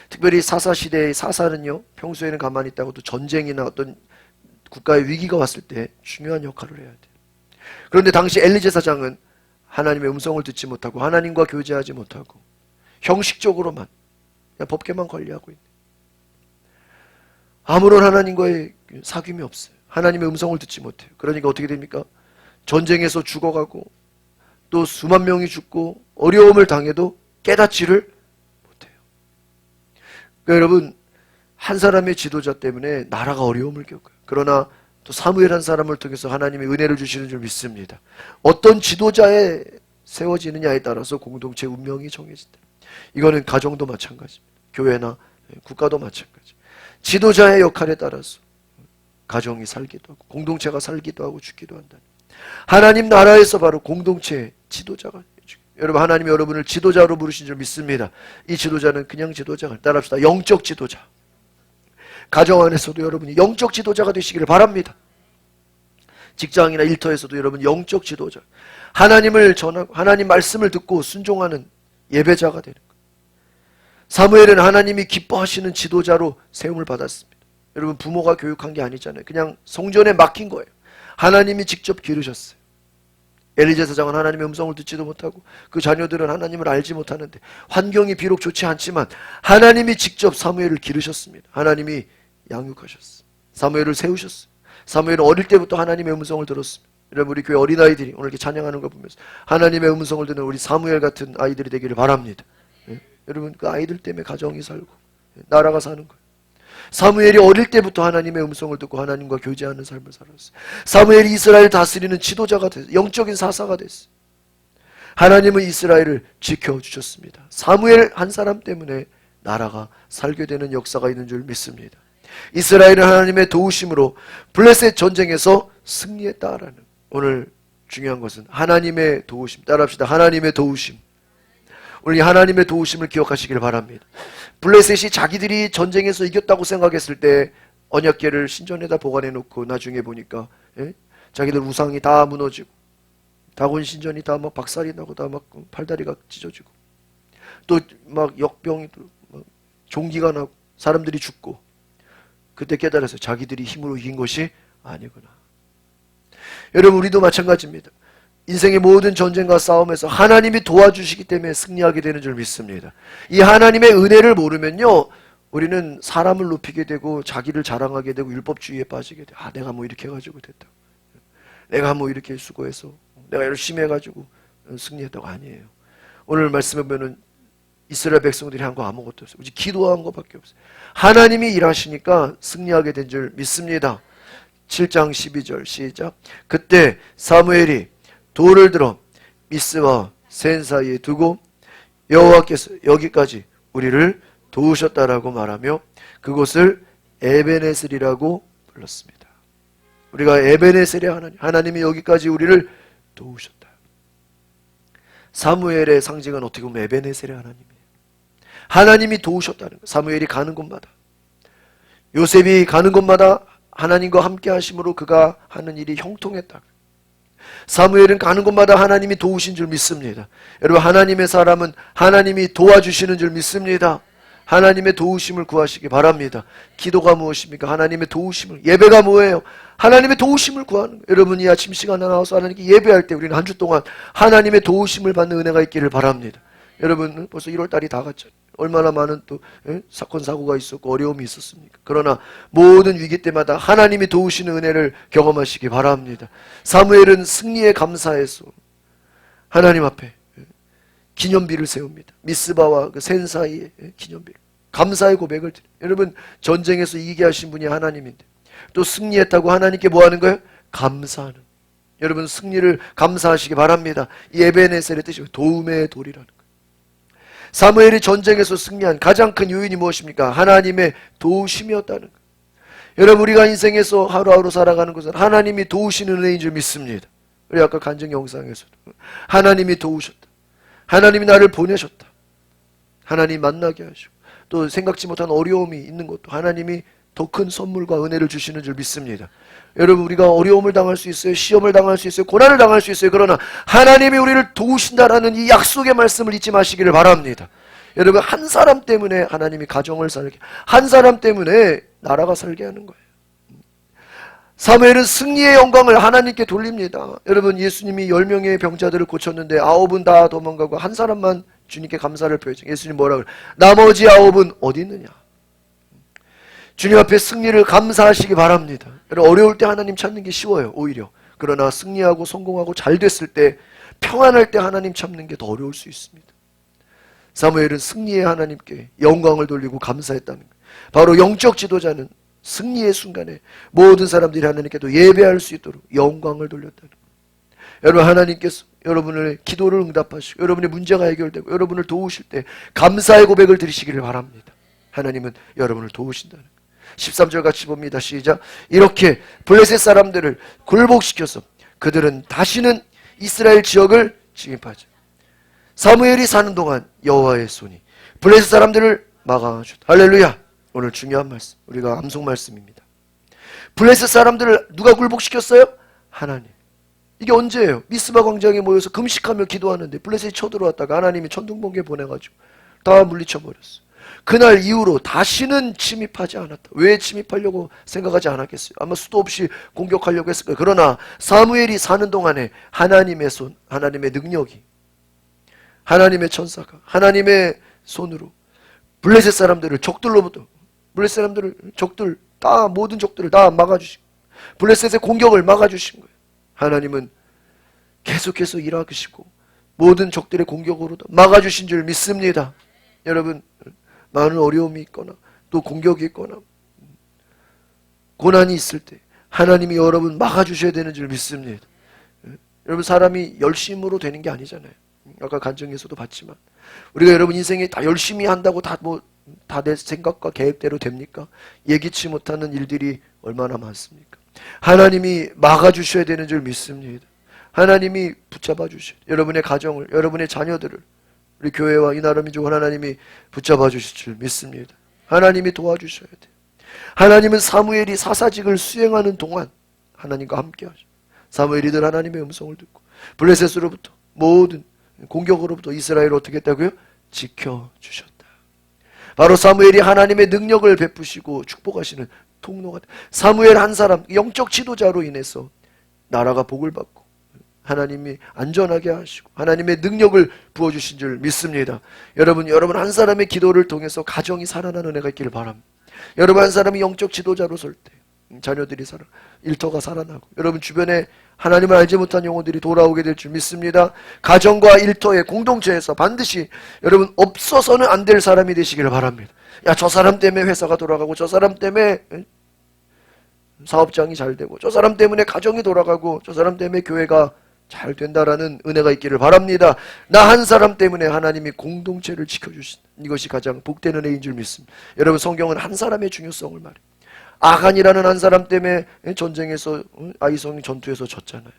특별히 사사 시대의 사사는요, 평소에는 가만히 있다고 또 전쟁이나 어떤 국가의 위기가 왔을 때 중요한 역할을 해야 돼요. 그런데 당시 엘리 제사장은 하나님의 음성을 듣지 못하고 하나님과 교제하지 못하고 형식적으로만 그냥 법궤만 관리하고 있는, 아무런 하나님과의 사귐이 없어요. 하나님의 음성을 듣지 못해요. 그러니까 어떻게 됩니까? 전쟁에서 죽어가고 또 수만 명이 죽고 어려움을 당해도 깨닫지를 못해요. 그러니까 여러분, 한 사람의 지도자 때문에 나라가 어려움을 겪어요. 그러나 또 사무엘 한 사람을 통해서 하나님의 은혜를 주시는 줄 믿습니다. 어떤 지도자에 세워지느냐에 따라서 공동체 운명이 정해진다. 이거는 가정도 마찬가지입니다. 교회나 국가도 마찬가지. 지도자의 역할에 따라서 가정이 살기도 하고 공동체가 살기도 하고 죽기도 한다. 하나님 나라에서 바로 공동체의 지도자가 중요해요. 여러분, 하나님이 여러분을 지도자로 부르신 줄 믿습니다. 이 지도자는 그냥 지도자가, 따라합시다. 영적 지도자. 가정 안에서도 여러분이 영적 지도자가 되시기를 바랍니다. 직장이나 일터에서도 여러분 영적 지도자, 하나님을 전하고 하나님 말씀을 듣고 순종하는 예배자가 되는 거예요. 사무엘은 하나님이 기뻐하시는 지도자로 세움을 받았습니다. 여러분, 부모가 교육한 게 아니잖아요. 그냥 성전에 맡긴 거예요. 하나님이 직접 기르셨어요. 엘리 제사장은 하나님의 음성을 듣지도 못하고 그 자녀들은 하나님을 알지 못하는데 환경이 비록 좋지 않지만 하나님이 직접 사무엘을 기르셨습니다. 하나님이 양육하셨어요. 사무엘을 세우셨어요. 사무엘은 어릴 때부터 하나님의 음성을 들었습니다. 여러분, 우리 교회 어린아이들이 오늘 이렇게 찬양하는 거 보면서 하나님의 음성을 듣는 우리 사무엘 같은 아이들이 되기를 바랍니다. 여러분, 그 아이들 때문에 가정이 살고 나라가 사는 거예요. 사무엘이 어릴 때부터 하나님의 음성을 듣고 하나님과 교제하는 삶을 살았어요. 사무엘이 이스라엘을 다스리는 지도자가 됐어요. 영적인 사사가 됐어요. 하나님은 이스라엘을 지켜주셨습니다. 사무엘 한 사람 때문에 나라가 살게 되는 역사가 있는 줄 믿습니다. 이스라엘은 하나님의 도우심으로 블레셋 전쟁에서 승리했다라는, 오늘 중요한 것은 하나님의 도우심. 따라합시다. 하나님의 도우심. 오늘 이 하나님의 도우심을 기억하시길 바랍니다. 블레셋이 자기들이 전쟁에서 이겼다고 생각했을 때 언약궤를 신전에다 보관해 놓고 나중에 보니까 자기들 우상이 다 무너지고 다곤 신전이 다 막 박살이 나고 다 막 팔다리가 찢어지고 또 막 역병이 막 종기가 나고 사람들이 죽고, 그때 깨달아서 자기들이 힘으로 이긴 것이 아니구나. 여러분, 우리도 마찬가지입니다. 인생의 모든 전쟁과 싸움에서 하나님이 도와주시기 때문에 승리하게 되는 줄 믿습니다. 이 하나님의 은혜를 모르면요, 우리는 사람을 높이게 되고 자기를 자랑하게 되고 율법주의에 빠지게 돼. 아, 내가 뭐 이렇게 해가지고 됐다. 내가 뭐 이렇게 수고해서 내가 열심히 해가지고 승리했다고. 아니에요. 오늘 말씀에 보면은 이스라엘 백성들이 한 거 아무것도 없어요. 오직 기도한 것밖에 없어요. 하나님이 일하시니까 승리하게 된 줄 믿습니다. 7장 12절 시작. 그때 사무엘이 돌을 들어 미스와 센 사이에 두고 여호와께서 여기까지 우리를 도우셨다라고 말하며 그곳을 에베네셀이라고 불렀습니다. 우리가 에베네셀의 하나님, 하나님이 여기까지 우리를 도우셨다. 사무엘의 상징은 어떻게 보면 에베네셀의 하나님이에요. 하나님이 도우셨다는 거. 사무엘이 가는 곳마다, 요셉이 가는 곳마다 하나님과 함께 하심으로 그가 하는 일이 형통했다. 사무엘은 가는 곳마다 하나님이 도우신 줄 믿습니다. 여러분, 하나님의 사람은 하나님이 도와주시는 줄 믿습니다. 하나님의 도우심을 구하시기 바랍니다. 기도가 무엇입니까? 하나님의 도우심을. 예배가 뭐예요? 하나님의 도우심을 구하는 거예요. 여러분, 이 아침 시간에 나와서 하나님께 예배할 때 우리는 한 주 동안 하나님의 도우심을 받는 은혜가 있기를 바랍니다. 여러분, 벌써 1월달이 다 갔죠. 얼마나 많은 또 사건 사고가 있었고 어려움이 있었습니까? 그러나 모든 위기 때마다 하나님이 도우시는 은혜를 경험하시기 바랍니다. 사무엘은 승리에 감사해서 하나님 앞에 기념비를 세웁니다. 미스바와 그 센 사이에 기념비를, 감사의 고백을 드려요. 여러분, 전쟁에서 이기게 하신 분이 하나님인데 또 승리했다고 하나님께 뭐 하는 거예요? 감사하는. 여러분, 승리를 감사하시기 바랍니다. 이 에베네셀의 뜻이 도움의 돌이라는 거예요. 사무엘이 전쟁에서 승리한 가장 큰 요인이 무엇입니까? 하나님의 도우심이었다는 거예요. 여러분, 우리가 인생에서 하루하루 살아가는 것은 하나님이 도우시는 은혜인 줄 믿습니다. 우리 아까 간증 영상에서도 하나님이 도우셨다. 하나님이 나를 보내셨다. 하나님 만나게 하시고 또 생각지 못한 어려움이 있는 것도 하나님이 더 큰 선물과 은혜를 주시는 줄 믿습니다. 여러분, 우리가 어려움을 당할 수 있어요. 시험을 당할 수 있어요. 고난을 당할 수 있어요. 그러나 하나님이 우리를 도우신다라는 이 약속의 말씀을 잊지 마시기를 바랍니다. 여러분, 한 사람 때문에 하나님이 가정을 살게, 한 사람 때문에 나라가 살게 하는 거예요. 사무엘은 승리의 영광을 하나님께 돌립니다. 여러분, 예수님이 10명의 병자들을 고쳤는데 9은 다 도망가고 한 사람만 주님께 감사를 표했죠. 예수님 뭐라 그래요? 나머지 9은 어디 있느냐? 주님 앞에 승리를 감사하시기 바랍니다. 여러분, 어려울 때 하나님 찾는 게 쉬워요, 오히려. 그러나 승리하고 성공하고 잘 됐을 때, 평안할 때 하나님 찾는 게 더 어려울 수 있습니다. 사무엘은 승리의 하나님께 영광을 돌리고 감사했다는 거예요. 바로 영적 지도자는 승리의 순간에 모든 사람들이 하나님께도 예배할 수 있도록 영광을 돌렸다는 거예요. 여러분, 하나님께서 여러분의 기도를 응답하시고 여러분의 문제가 해결되고 여러분을 도우실 때 감사의 고백을 드리시기를 바랍니다. 하나님은 여러분을 도우신다는 거예요. 13절 같이 봅니다. 시작. 이렇게 블레셋 사람들을 굴복시켜서 그들은 다시는 이스라엘 지역을 침입하죠. 사무엘이 사는 동안 여호와의 손이 블레셋 사람들을 막아주다. 할렐루야. 오늘 중요한 말씀, 우리가 암송 말씀입니다. 블레셋 사람들을 누가 굴복시켰어요? 하나님. 이게 언제예요? 미스바 광장에 모여서 금식하며 기도하는데 블레셋이 쳐들어왔다가 하나님이 천둥번개 보내가지고 다 물리쳐버렸어요. 그날 이후로 다시는 침입하지 않았다. 왜 침입하려고 생각하지 않았겠어요? 아마 수도 없이 공격하려고 했을 거예요. 그러나 사무엘이 사는 동안에 하나님의 손, 하나님의 능력이, 하나님의 천사가 하나님의 손으로 블레셋 사람들을 적들로부터, 블레셋 사람들을 적들 다, 모든 적들을 다 막아주시고 블레셋의 공격을 막아주신 거예요. 하나님은 계속해서 일하시고 모든 적들의 공격으로도 막아주신 줄 믿습니다. 여러분, 많은 어려움이 있거나 또 공격이 있거나 고난이 있을 때 하나님이 여러분 막아주셔야 되는 줄 믿습니다. 여러분, 사람이 열심으로 되는 게 아니잖아요. 아까 간증에서도 봤지만 우리가 여러분 인생에 다 열심히 한다고 다 내 생각과 계획대로 됩니까? 예기치 못하는 일들이 얼마나 많습니까? 하나님이 막아주셔야 되는 줄 믿습니다. 하나님이 붙잡아 주셔야 돼요. 여러분의 가정을, 여러분의 자녀들을 우리 교회와 이 나라 민족을 하나님이 붙잡아 주실 줄 믿습니다. 하나님이 도와주셔야 돼요. 하나님은 사무엘이 사사직을 수행하는 동안 하나님과 함께 하셔. 사무엘이 늘 하나님의 음성을 듣고 블레셋으로부터 모든 공격으로부터 이스라엘을 어떻게 했다고요? 지켜주셨다. 바로 사무엘이 하나님의 능력을 베푸시고 축복하시는 통로가 돼. 사무엘 한 사람, 영적 지도자로 인해서 나라가 복을 받고 하나님이 안전하게 하시고 하나님의 능력을 부어주신 줄 믿습니다. 여러분 한 사람의 기도를 통해서 가정이 살아나는 은혜가 있기를 바랍니다. 여러분 한 사람이 영적 지도자로 설 때 자녀들이 일터가 살아나고 여러분 주변에 하나님을 알지 못한 영혼들이 돌아오게 될 줄 믿습니다. 가정과 일터의 공동체에서 반드시 여러분 없어서는 안 될 사람이 되시기를 바랍니다. 야, 저 사람 때문에 회사가 돌아가고 저 사람 때문에 사업장이 잘 되고 저 사람 때문에 가정이 돌아가고 저 사람 때문에 교회가 잘 된다라는 은혜가 있기를 바랍니다. 나 한 사람 때문에 하나님이 공동체를 지켜주신 이것이 가장 복된 은혜인 줄 믿습니다. 여러분 성경은 한 사람의 중요성을 말해요. 아간이라는 한 사람 때문에 전쟁에서 아이성 전투에서 졌잖아요.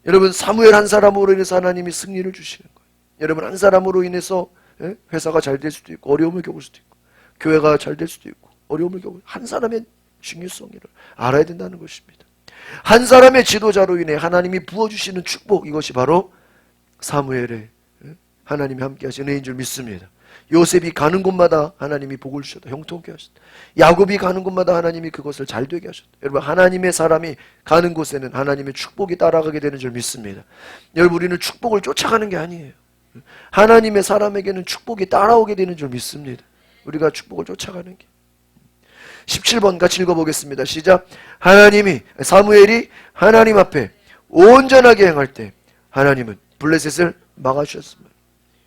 여러분 사무엘 한 사람으로 인해서 하나님이 승리를 주시는 거예요. 여러분 한 사람으로 인해서 회사가 잘 될 수도 있고 어려움을 겪을 수도 있고 교회가 잘 될 수도 있고 어려움을 겪을 한 사람의 중요성을 알아야 된다는 것입니다. 한 사람의 지도자로 인해 하나님이 부어주시는 축복 이것이 바로 사무엘의 하나님이 함께 하신 은혜인 줄 믿습니다. 요셉이 가는 곳마다 하나님이 복을 주셨다. 형통케 하셨다. 야곱이 가는 곳마다 하나님이 그것을 잘되게 하셨다. 여러분 하나님의 사람이 가는 곳에는 하나님의 축복이 따라가게 되는 줄 믿습니다. 여러분 우리는 축복을 쫓아가는 게 아니에요. 하나님의 사람에게는 축복이 따라오게 되는 줄 믿습니다. 우리가 축복을 쫓아가는 게 17번 같이 읽어보겠습니다. 시작. 사무엘이 하나님 앞에 온전하게 행할 때 하나님은 블레셋을 막아주셨습니다.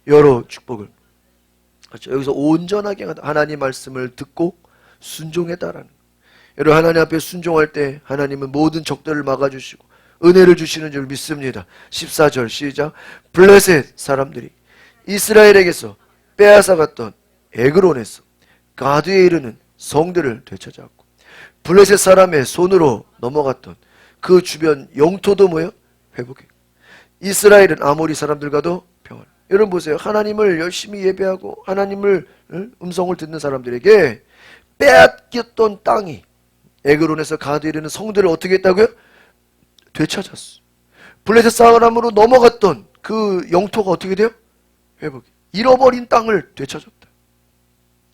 여러 축복을 그렇죠. 여기서 온전하게 하나님 말씀을 듣고 순종했다라는 여러분 하나님 앞에 순종할 때 하나님은 모든 적들을 막아주시고 은혜를 주시는 줄 믿습니다. 14절 시작. 블레셋 사람들이 이스라엘에게서 빼앗아갔던 에그론에서 가드에 이르는 성들을 되찾았고 블레셋 사람의 손으로 넘어갔던 그 주변 영토도 뭐예요? 회복해. 이스라엘은 아모리 사람들과도 평화. 여러분 보세요. 하나님을 열심히 예배하고 하나님을 음성을 듣는 사람들에게 빼앗겼던 땅이 에그론에서 가드에 이르는 성들을 어떻게 했다고요? 되찾았어. 블레셋 사람으로 넘어갔던 그 영토가 어떻게 돼요? 회복이. 잃어버린 땅을 되찾았다.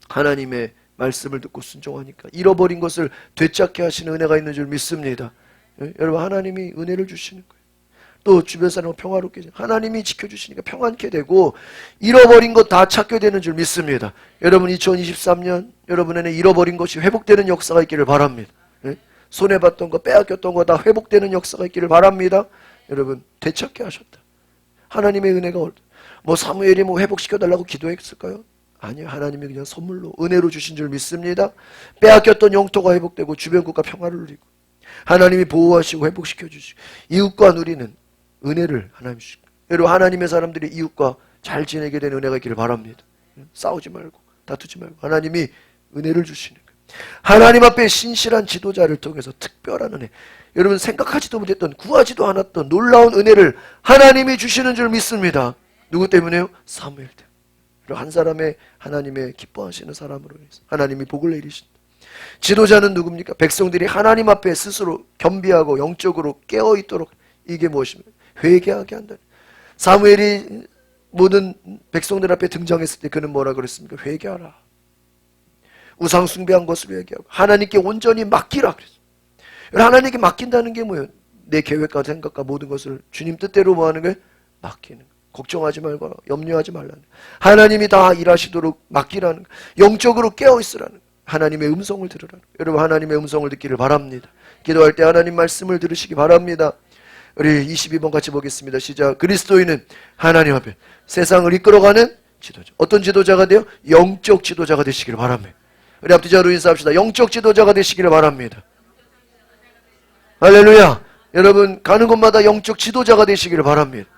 하나님의 말씀을 듣고 순종하니까 잃어버린 것을 되찾게 하시는 은혜가 있는 줄 믿습니다. 여러분 하나님이 은혜를 주시는 거예요. 또 주변 사람을 평화롭게 하나님이 지켜주시니까 평안케 되고 잃어버린 것 다 찾게 되는 줄 믿습니다. 여러분 2023년 여러분에게 잃어버린 것이 회복되는 역사가 있기를 바랍니다. 손해봤던 거 빼앗겼던 거 다 회복되는 역사가 있기를 바랍니다. 여러분 되찾게 하셨다. 하나님의 은혜가 사무엘이 회복시켜달라고 기도했을까요? 아니요. 하나님이 그냥 선물로 은혜로 주신 줄 믿습니다. 빼앗겼던 영토가 회복되고 주변 국가 평화를 누리고 하나님이 보호하시고 회복시켜 주시고 이웃과 누리는 은혜를 하나님 주시고 여러분 하나님의 사람들이 이웃과 잘 지내게 되는 은혜가 있기를 바랍니다. 싸우지 말고 다투지 말고 하나님이 은혜를 주시는 거예요. 하나님 앞에 신실한 지도자를 통해서 특별한 은혜 여러분 생각하지도 못했던 구하지도 않았던 놀라운 은혜를 하나님이 주시는 줄 믿습니다. 누구 때문에요? 사무엘 때문에. 한 사람의 하나님의 기뻐하시는 사람으로 인해서 하나님이 복을 내리신다. 지도자는 누굽니까? 백성들이 하나님 앞에 스스로 겸비하고 영적으로 깨어있도록 이게 무엇입니까? 회개하게 한다. 사무엘이 모든 백성들 앞에 등장했을 때 그는 뭐라 그랬습니까? 회개하라. 우상 숭배한 것을 회개하고 하나님께 온전히 맡기라 그랬어요. 하나님께 맡긴다는 게 뭐예요? 내 계획과 생각과 모든 것을 주님 뜻대로 뭐 하는 거예요? 맡기는 거예요. 걱정하지 말고 염려하지 말라는 하나님이 다 일하시도록 맡기라는 영적으로 깨어있으라는 하나님의 음성을 들으라는 여러분 하나님의 음성을 듣기를 바랍니다. 기도할 때 하나님 말씀을 들으시기 바랍니다. 우리 22번 같이 보겠습니다. 시작. 그리스도인은 하나님 앞에 세상을 이끌어가는 지도자. 어떤 지도자가 돼요? 영적 지도자가 되시기를 바랍니다. 우리 앞뒤자로 인사합시다. 영적 지도자가 되시기를 바랍니다. 할렐루야. 여러분 가는 곳마다 영적 지도자가 되시기를 바랍니다.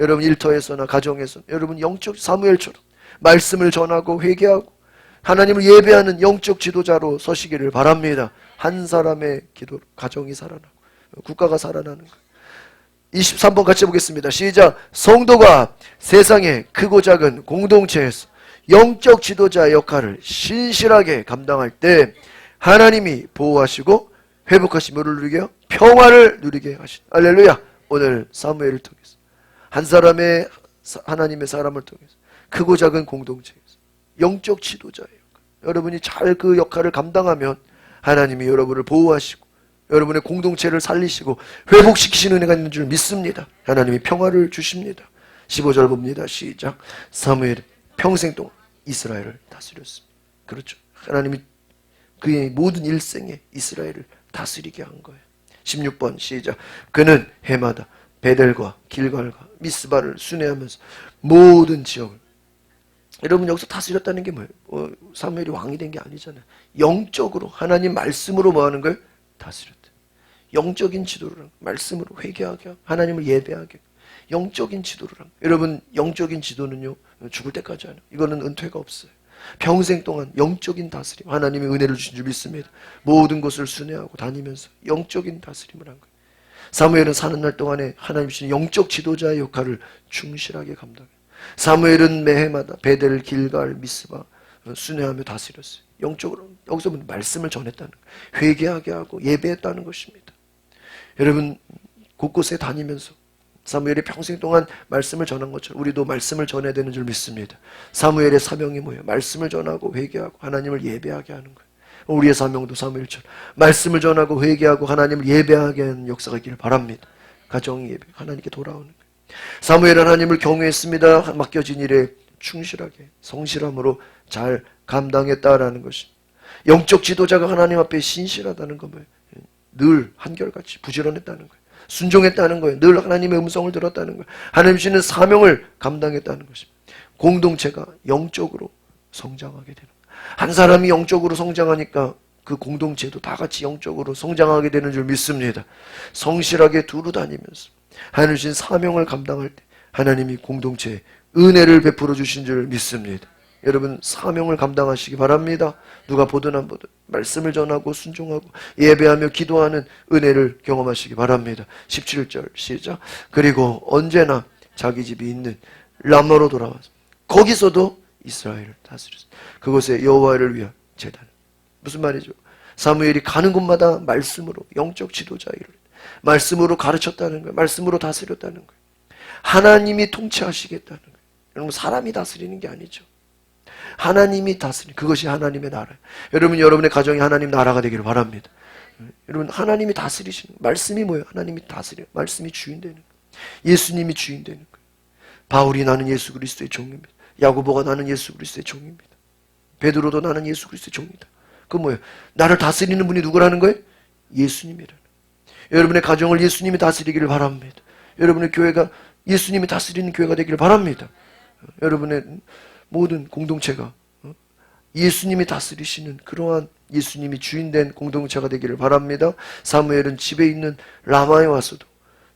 여러분 일터에서나 가정에서나 여러분 영적 사무엘처럼 말씀을 전하고 회개하고 하나님을 예배하는 영적 지도자로 서시기를 바랍니다. 한 사람의 기도로 가정이 살아나고 국가가 살아나는 거예요. 23번 같이 보겠습니다. 시작. 성도가 세상의 크고 작은 공동체에서 영적 지도자의 역할을 신실하게 감당할 때 하나님이 보호하시고 회복하시 뭐를 누리게요? 평화를 누리게 하신. 할렐루야. 오늘 사무엘을 통해서 한 사람의 하나님의 사람을 통해서 크고 작은 공동체에서 영적 지도자예요. 여러분이 잘 그 역할을 감당하면 하나님이 여러분을 보호하시고 여러분의 공동체를 살리시고 회복시키시는 은혜가 있는 줄 믿습니다. 하나님이 평화를 주십니다. 15절 봅니다. 시작. 사무엘이 평생 동안 이스라엘을 다스렸습니다. 그렇죠. 하나님이 그의 모든 일생에 이스라엘을 다스리게 한 거예요. 16번 시작. 그는 해마다 베델과 길갈과 미스바를 순회하면서 모든 지역을, 여러분 여기서 다스렸다는 게 뭐예요? 사무엘이 왕이 된 게 아니잖아요. 영적으로 하나님 말씀으로 뭐 하는 거예요? 다스렸다. 영적인 지도를 한 거예요. 말씀으로 회개하게 하고 하나님을 예배하게 하고 영적인 지도를 한 거예요. 여러분 영적인 지도는요 죽을 때까지 하는, 이거는 은퇴가 없어요. 평생 동안 영적인 다스림, 하나님의 은혜를 주신 줄 믿습니다. 모든 것을 순회하고 다니면서 영적인 다스림을 한 거예요. 사무엘은 사는 날 동안에 하나님 주신 영적 지도자의 역할을 충실하게 감당해요. 사무엘은 매해마다 베델, 길갈, 미스바 순회하며 다스렸어요. 영적으로 여기서 말씀을 전했다는 거예요. 회개하게 하고 예배했다는 것입니다. 여러분 곳곳에 다니면서 사무엘이 평생 동안 말씀을 전한 것처럼 우리도 말씀을 전해야 되는 줄 믿습니다. 사무엘의 사명이 뭐예요? 말씀을 전하고 회개하고 하나님을 예배하게 하는 거예요. 우리의 사명도 사무엘처럼 말씀을 전하고 회개하고 하나님을 예배하게 하는 역사가 있기를 바랍니다. 가정 예배, 하나님께 돌아오는 거예요. 사무엘은 하나님을 경외했습니다. 맡겨진 일에 충실하게 성실함으로 잘 감당했다라는 것입니다. 영적 지도자가 하나님 앞에 신실하다는 건 뭐예요? 늘 한결같이 부지런했다는 거예요. 순종했다는 거예요. 늘 하나님의 음성을 들었다는 거예요. 하나님 주시는 사명을 감당했다는 것입니다. 공동체가 영적으로 성장하게 되는 거예요. 한 사람이 영적으로 성장하니까 그 공동체도 다 같이 영적으로 성장하게 되는 줄 믿습니다. 성실하게 두루 다니면서 하나님 주신 사명을 감당할 때 하나님이 공동체에 은혜를 베풀어 주신 줄 믿습니다. 여러분 사명을 감당하시기 바랍니다. 누가 보든 안 보든 말씀을 전하고 순종하고 예배하며 기도하는 은혜를 경험하시기 바랍니다. 17절 시작. 그리고 언제나 자기 집이 있는 람마로 돌아와서 거기서도 이스라엘을 다스렸습니다. 그곳에 여호와를 위한 제단. 무슨 말이죠? 사무엘이 가는 곳마다 말씀으로 영적 지도자 일을 말씀으로 가르쳤다는 거예요. 말씀으로 다스렸다는 거예요. 하나님이 통치하시겠다는 거예요. 여러분 사람이 다스리는 게 아니죠. 하나님이 다스리는, 그것이 하나님의 나라예요. 여러분 여러분의 가정이 하나님 나라가 되기를 바랍니다. 여러분 하나님이 다스리시는 말씀이 뭐예요? 하나님이 다스려요. 말씀이 주인 되는 거예요. 예수님이 주인 되는 거예요. 바울이 나는 예수 그리스도의 종입니다. 야고보가 나는 예수 그리스도의 종입니다. 베드로도 나는 예수 그리스도의 종이다. 그 뭐예요? 나를 다스리는 분이 누구라는 거예요? 예수님이라는. 여러분의 가정을 예수님이 다스리기를 바랍니다. 여러분의 교회가 예수님이 다스리는 교회가 되기를 바랍니다. 여러분의 모든 공동체가 예수님이 다스리시는 그러한 예수님이 주인된 공동체가 되기를 바랍니다. 사무엘은 집에 있는 라마에 와서도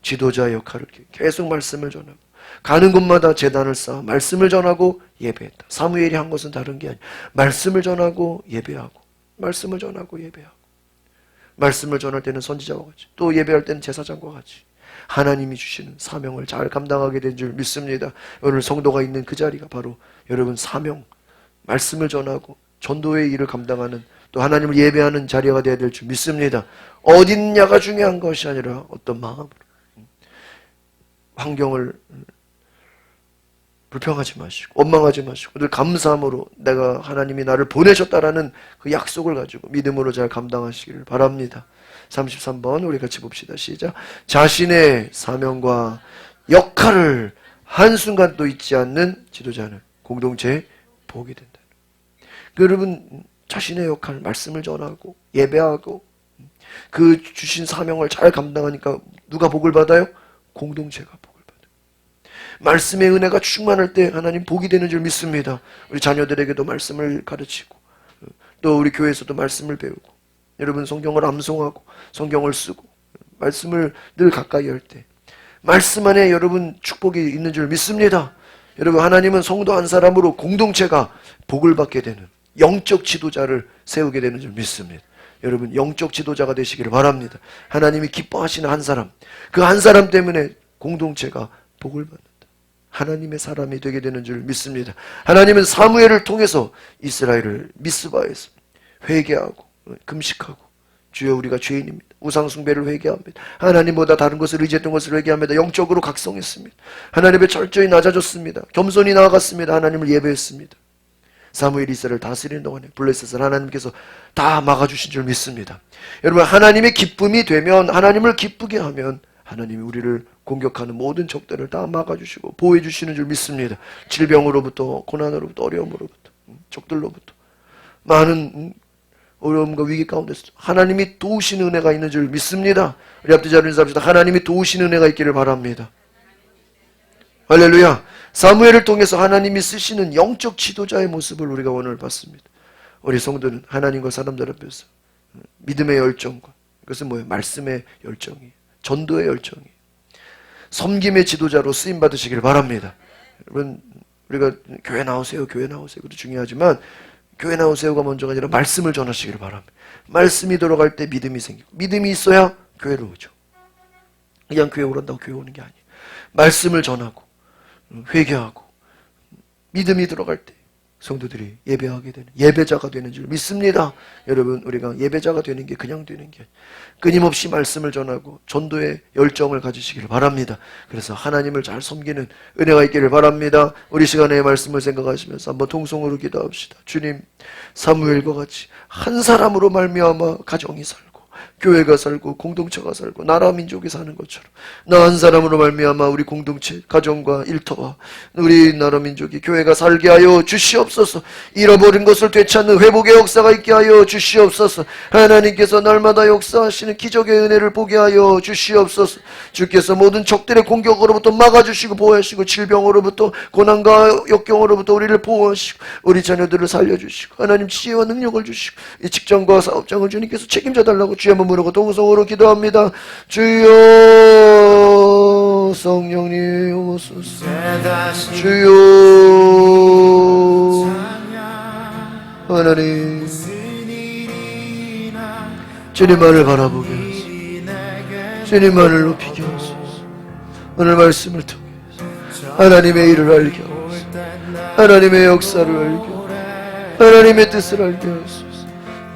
지도자의 역할을 계속 말씀을 전하고 가는 곳마다 제단을 쌓아 말씀을 전하고 예배했다. 사무엘이 한 것은 다른 게 아니라 말씀을 전하고 예배하고 말씀을 전하고 예배하고 말씀을 전할 때는 선지자와 같이 또 예배할 때는 제사장과 같이 하나님이 주시는 사명을 잘 감당하게 된 줄 믿습니다. 오늘 성도가 있는 그 자리가 바로 여러분 사명, 말씀을 전하고 전도의 일을 감당하는 또 하나님을 예배하는 자리가 되어야 될 줄 믿습니다. 어디 있냐가 중요한 것이 아니라 어떤 마음으로 환경을 불평하지 마시고 원망하지 마시고 늘 감사함으로 내가 하나님이 나를 보내셨다라는 그 약속을 가지고 믿음으로 잘 감당하시기를 바랍니다. 33번 우리 같이 봅시다. 시작. 자신의 사명과 역할을 한순간도 잊지 않는 지도자는 공동체에 복이 된다. 여러분 자신의 역할, 말씀을 전하고 예배하고 그 주신 사명을 잘 감당하니까 누가 복을 받아요? 공동체가 복을 받아요. 말씀의 은혜가 충만할 때 하나님 복이 되는 줄 믿습니다. 우리 자녀들에게도 말씀을 가르치고 또 우리 교회에서도 말씀을 배우고 여러분 성경을 암송하고 성경을 쓰고 말씀을 늘 가까이 할 때 말씀 안에 여러분 축복이 있는 줄 믿습니다. 여러분 하나님은 성도 한 사람으로 공동체가 복을 받게 되는 영적 지도자를 세우게 되는 줄 믿습니다. 여러분 영적 지도자가 되시기를 바랍니다. 하나님이 기뻐하시는 한 사람, 그 한 사람 때문에 공동체가 복을 받는다. 하나님의 사람이 되게 되는 줄 믿습니다. 하나님은 사무엘을 통해서 이스라엘을 미스바에서 회개하고 금식하고 주여 우리가 죄인입니다. 우상숭배를 회개합니다. 하나님보다 다른 것을 의지했던 것을 회개합니다. 영적으로 각성했습니다. 하나님 앞에 철저히 낮아졌습니다. 겸손히 나아갔습니다. 하나님을 예배했습니다. 사무엘이 이스라엘을 다스리는 동안에 블레셋을 하나님께서 다 막아주신 줄 믿습니다. 여러분, 하나님의 기쁨이 되면, 하나님을 기쁘게 하면 하나님이 우리를 공격하는 모든 적들을 다 막아주시고 보호해 주시는 줄 믿습니다. 질병으로부터, 고난으로부터, 어려움으로부터, 적들로부터, 많은 어려움과 위기 가운데서 하나님이 도우시는 은혜가 있는 줄 믿습니다. 우리 앞뒤 자로 인사합시다. 하나님이 도우시는 은혜가 있기를 바랍니다. 할렐루야. 사무엘을 통해서 하나님이 쓰시는 영적 지도자의 모습을 우리가 오늘 봤습니다. 우리 성도는 하나님과 사람들 앞에서 믿음의 열정과, 그것은 뭐예요? 말씀의 열정이에요. 전도의 열정이에요. 섬김의 지도자로 쓰임 받으시길 바랍니다. 여러분, 우리가 교회 나오세요, 교회 나오세요, 그것도 중요하지만 교회 나오세요가 먼저가 아니라 말씀을 전하시길 바랍니다. 말씀이 들어갈 때 믿음이 생기고, 믿음이 있어야 교회로 오죠. 그냥 교회 오란다고 교회 오는 게 아니에요. 말씀을 전하고 회개하고 믿음이 들어갈 때 성도들이 예배하게 되는, 예배자가 되는 줄 믿습니다. 여러분, 우리가 예배자가 되는 게 그냥 되는 게, 끊임없이 말씀을 전하고 전도의 열정을 가지시기를 바랍니다. 그래서 하나님을 잘 섬기는 은혜가 있기를 바랍니다. 우리 시간에 말씀을 생각하시면서 한번 통성으로 기도합시다. 주님, 사무엘과 같이 한 사람으로 말미암아 가정이 살고, 교회가 살고, 공동체가 살고, 나라 민족이 사는 것처럼 나 한 사람으로 말미암아 우리 공동체, 가정과 일터와 우리 나라 민족이, 교회가 살게 하여 주시옵소서. 잃어버린 것을 되찾는 회복의 역사가 있게 하여 주시옵소서. 하나님께서 날마다 역사하시는 기적의 은혜를 보게 하여 주시옵소서. 주께서 모든 적들의 공격으로부터 막아주시고 보호하시고, 질병으로부터, 고난과 역경으로부터 우리를 보호하시고, 우리 자녀들을 살려주시고, 하나님 지혜와 능력을 주시고, 이 직장과 사업장을 주님께서 책임져 달라고 주의 한번 부르고 동성으로 기도합니다. 주여, 성령님 오소서. 주여, 하나님, 주님만을 바라보게 하소서. 주님만을 높이게 하소서. 오늘 말씀을 통해서 하나님의 일을 알게 하소서. 하나님의 역사를 알게 하소서. 하나님의 뜻을 알게 하소서.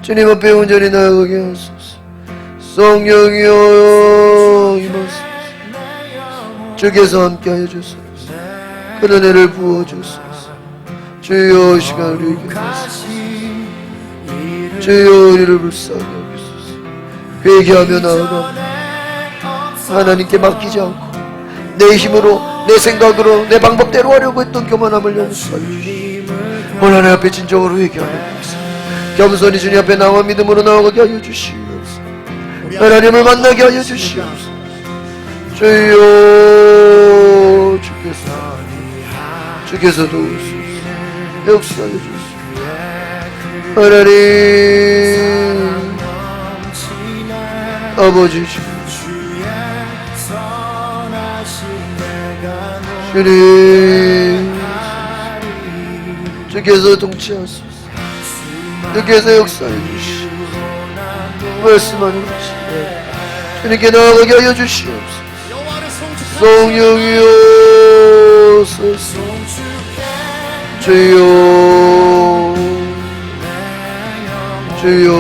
주님 앞에 온전히 나아가게 하소서. 성령이여 임하소서. 주께서 함께하여 주소서. 그 은혜를 부어주소서. 주여, 시간을 이기게 하소서. 주여, 우리를 불쌍히 여기소서. 회개하며 나아갑니다. 하나님께 맡기지 않고 내 힘으로, 내 생각으로, 내 방법대로 하려고 했던 교만함을 용서하여 주시옵소서. 오늘 하나님 앞에 진정으로 회개하며 겸손히 주님 앞에 나와 믿음으로 나아가게 하여 주시옵소서. 하나님을 만나게 하여 주시옵소서. 주여, 주께서 도우소서. 역사하여 주시옵소서. 하나님 아버지, 주님, 주께서 통치하소서. 주께서 역사해 주시옵소서. 말씀하는 것이 주님께 나아가게 하여 주시옵소서. 성령이여 오소서. 주여, 주여,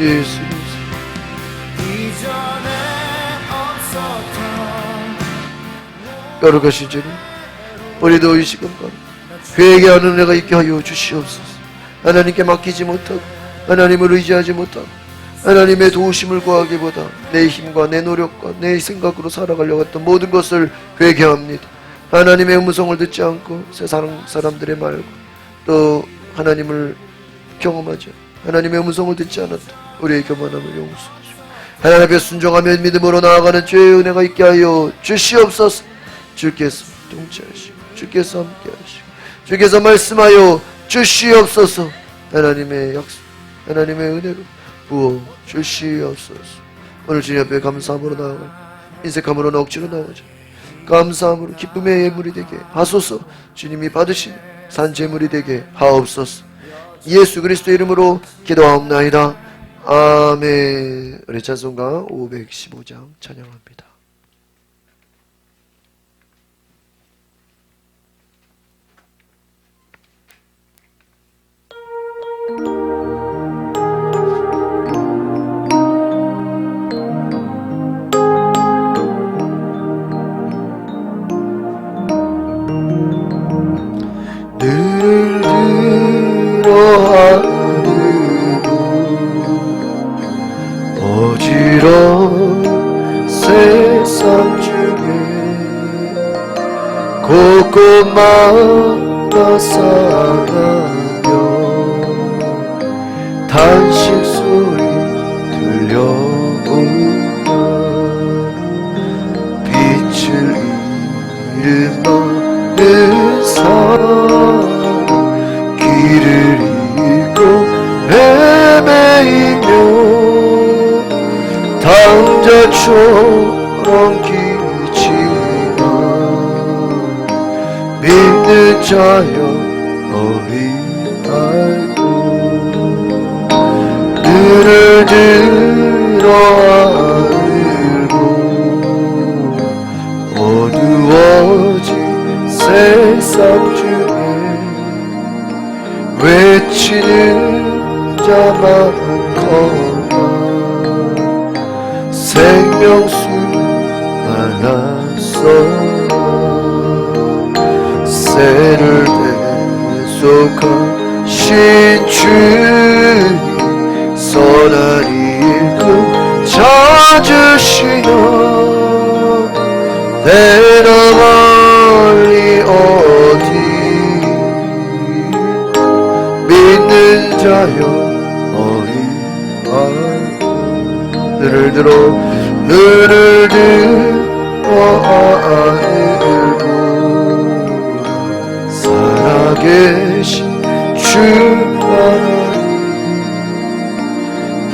예수 거룩하신 주님, 우리도 이 시간 회개하는 은혜가 있게 하여 주시옵소서. 하나님께 맡기지 못하고, 하나님을 의지하지 못하고, 하나님의 도우심을 구하기보다 내 힘과 내 노력과 내 생각으로 살아가려고 했던 모든 것을 회개합니다. 하나님의 음성을 듣지 않고 세상 사람들의 말과 또 하나님을 경험하지, 하나님의 음성을 듣지 않았던 우리의 교만함을 용서하시고, 하나님 앞에 순종하며 믿음으로 나아가는 죄의 은혜가 있게 하여 주시옵소서. 주께서 통치하시고, 주께서 함께하시고, 주께서 말씀하여 주시옵소서. 하나님의 약속, 하나님의 은혜로 부어 주시옵소서. 오늘 주님 앞에 감사함으로 나아가, 인색함으로나 억지로 나오자 감사함으로 기쁨의 예물이 되게 하소서. 주님이 받으신 산제물이 되게 하옵소서. 예수 그리스도 이름으로 기도하옵나이다. 아멘. 우리 찬송가 515장 찬양합니다. 들을 들어 어지러운 세상 중에 곳곳마다 살아가며 단식 소리 들려오며 빛을 잃은 많은 사람 길을 잃고 헤매이며 당자처럼 기지만 믿는 자여 너희 알고 눈을 들어 알고 어두워진 세상 중에 외치는 자만 커나 생명수 만났어라 새를 배속하신 주님 선한 일꾼 찾으시려 내나 멀리 어디 믿는 자여 어리 알고 눈을 들어 알고 살아계신 주 하나님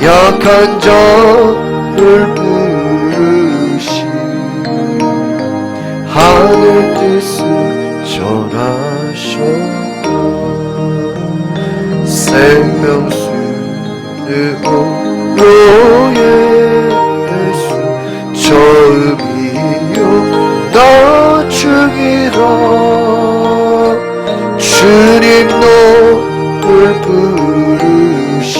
약한 자를 부르시 하늘 뜻을 전하셨다 생명수는 오로의 예수 처음이요 나중이라 주님 너를 부르시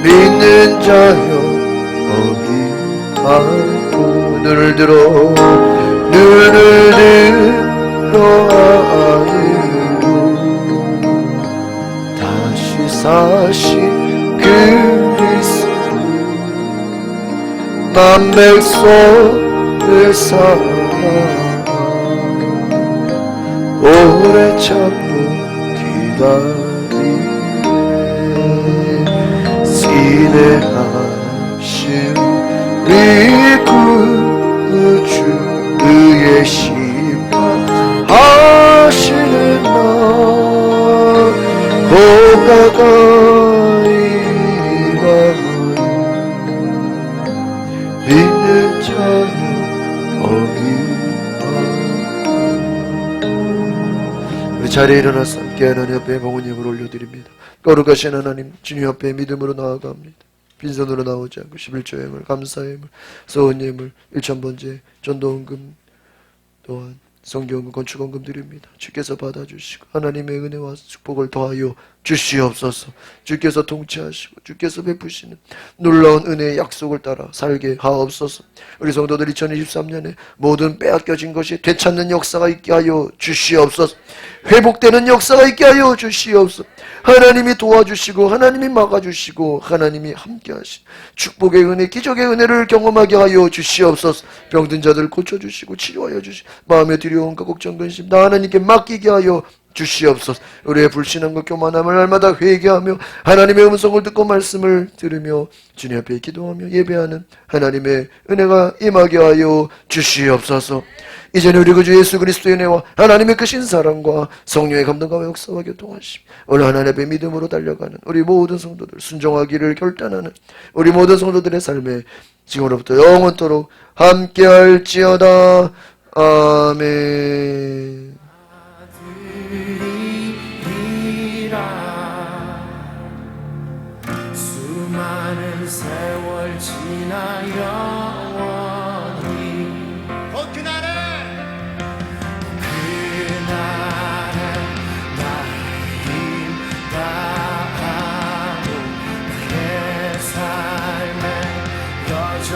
믿는 자여 어디 알고 눈을 들어 알고 다시 사신 그리스도 만 백성을 사랑 오래 참고 기다리네 시내하신 우리 구주 그의 심판하시는 날 가까이 와요 믿는 자여 우리 자리에 일어나서 함께 하나님 앞에 봉헌예물 올려드립니다. 거룩하신 하나님 주님 앞에 믿음으로 나아갑니다. 빈손으로 나오지 않고 11조 예물 감사의 예물 소원 예물 일천번제 전도헌금 또한 성경헌금 건축헌금 드립니다. 주께서 받아주시고 하나님의 은혜와 축복을 더하여 주시옵소서. 주께서 통치하시고 주께서 베푸시는 놀라운 은혜의 약속을 따라 살게 하옵소서. 우리 성도들 2023년에 모든 빼앗겨진 것이 되찾는 역사가 있게 하여 주시옵소서. 회복되는 역사가 있게 하여 주시옵소서. 하나님이 도와주시고 하나님이 막아주시고 하나님이 함께하신 축복의 은혜 기적의 은혜를 경험하게 하여 주시옵소서. 병든 자들 고쳐주시고 치료하여 주시고 마음에 두려움과 걱정 근심 다 하나님께 맡기게 하여 주시옵소서. 우리의 불신함과 교만함을 날마다 회개하며 하나님의 음성을 듣고 말씀을 들으며 주님 앞에 기도하며 예배하는 하나님의 은혜가 임하게 하여 주시옵소서. 이제는 우리 구주 예수 그리스도의 은혜와 하나님의 크신 사랑과 성령의 감동과 역사와 교통하심 오늘 하나님 앞에 믿음으로 달려가는 우리 모든 성도들 순종하기를 결단하는 우리 모든 성도들의 삶에 지금으로부터 영원토록 함께할지어다. 아멘. 수많은 세월 지나여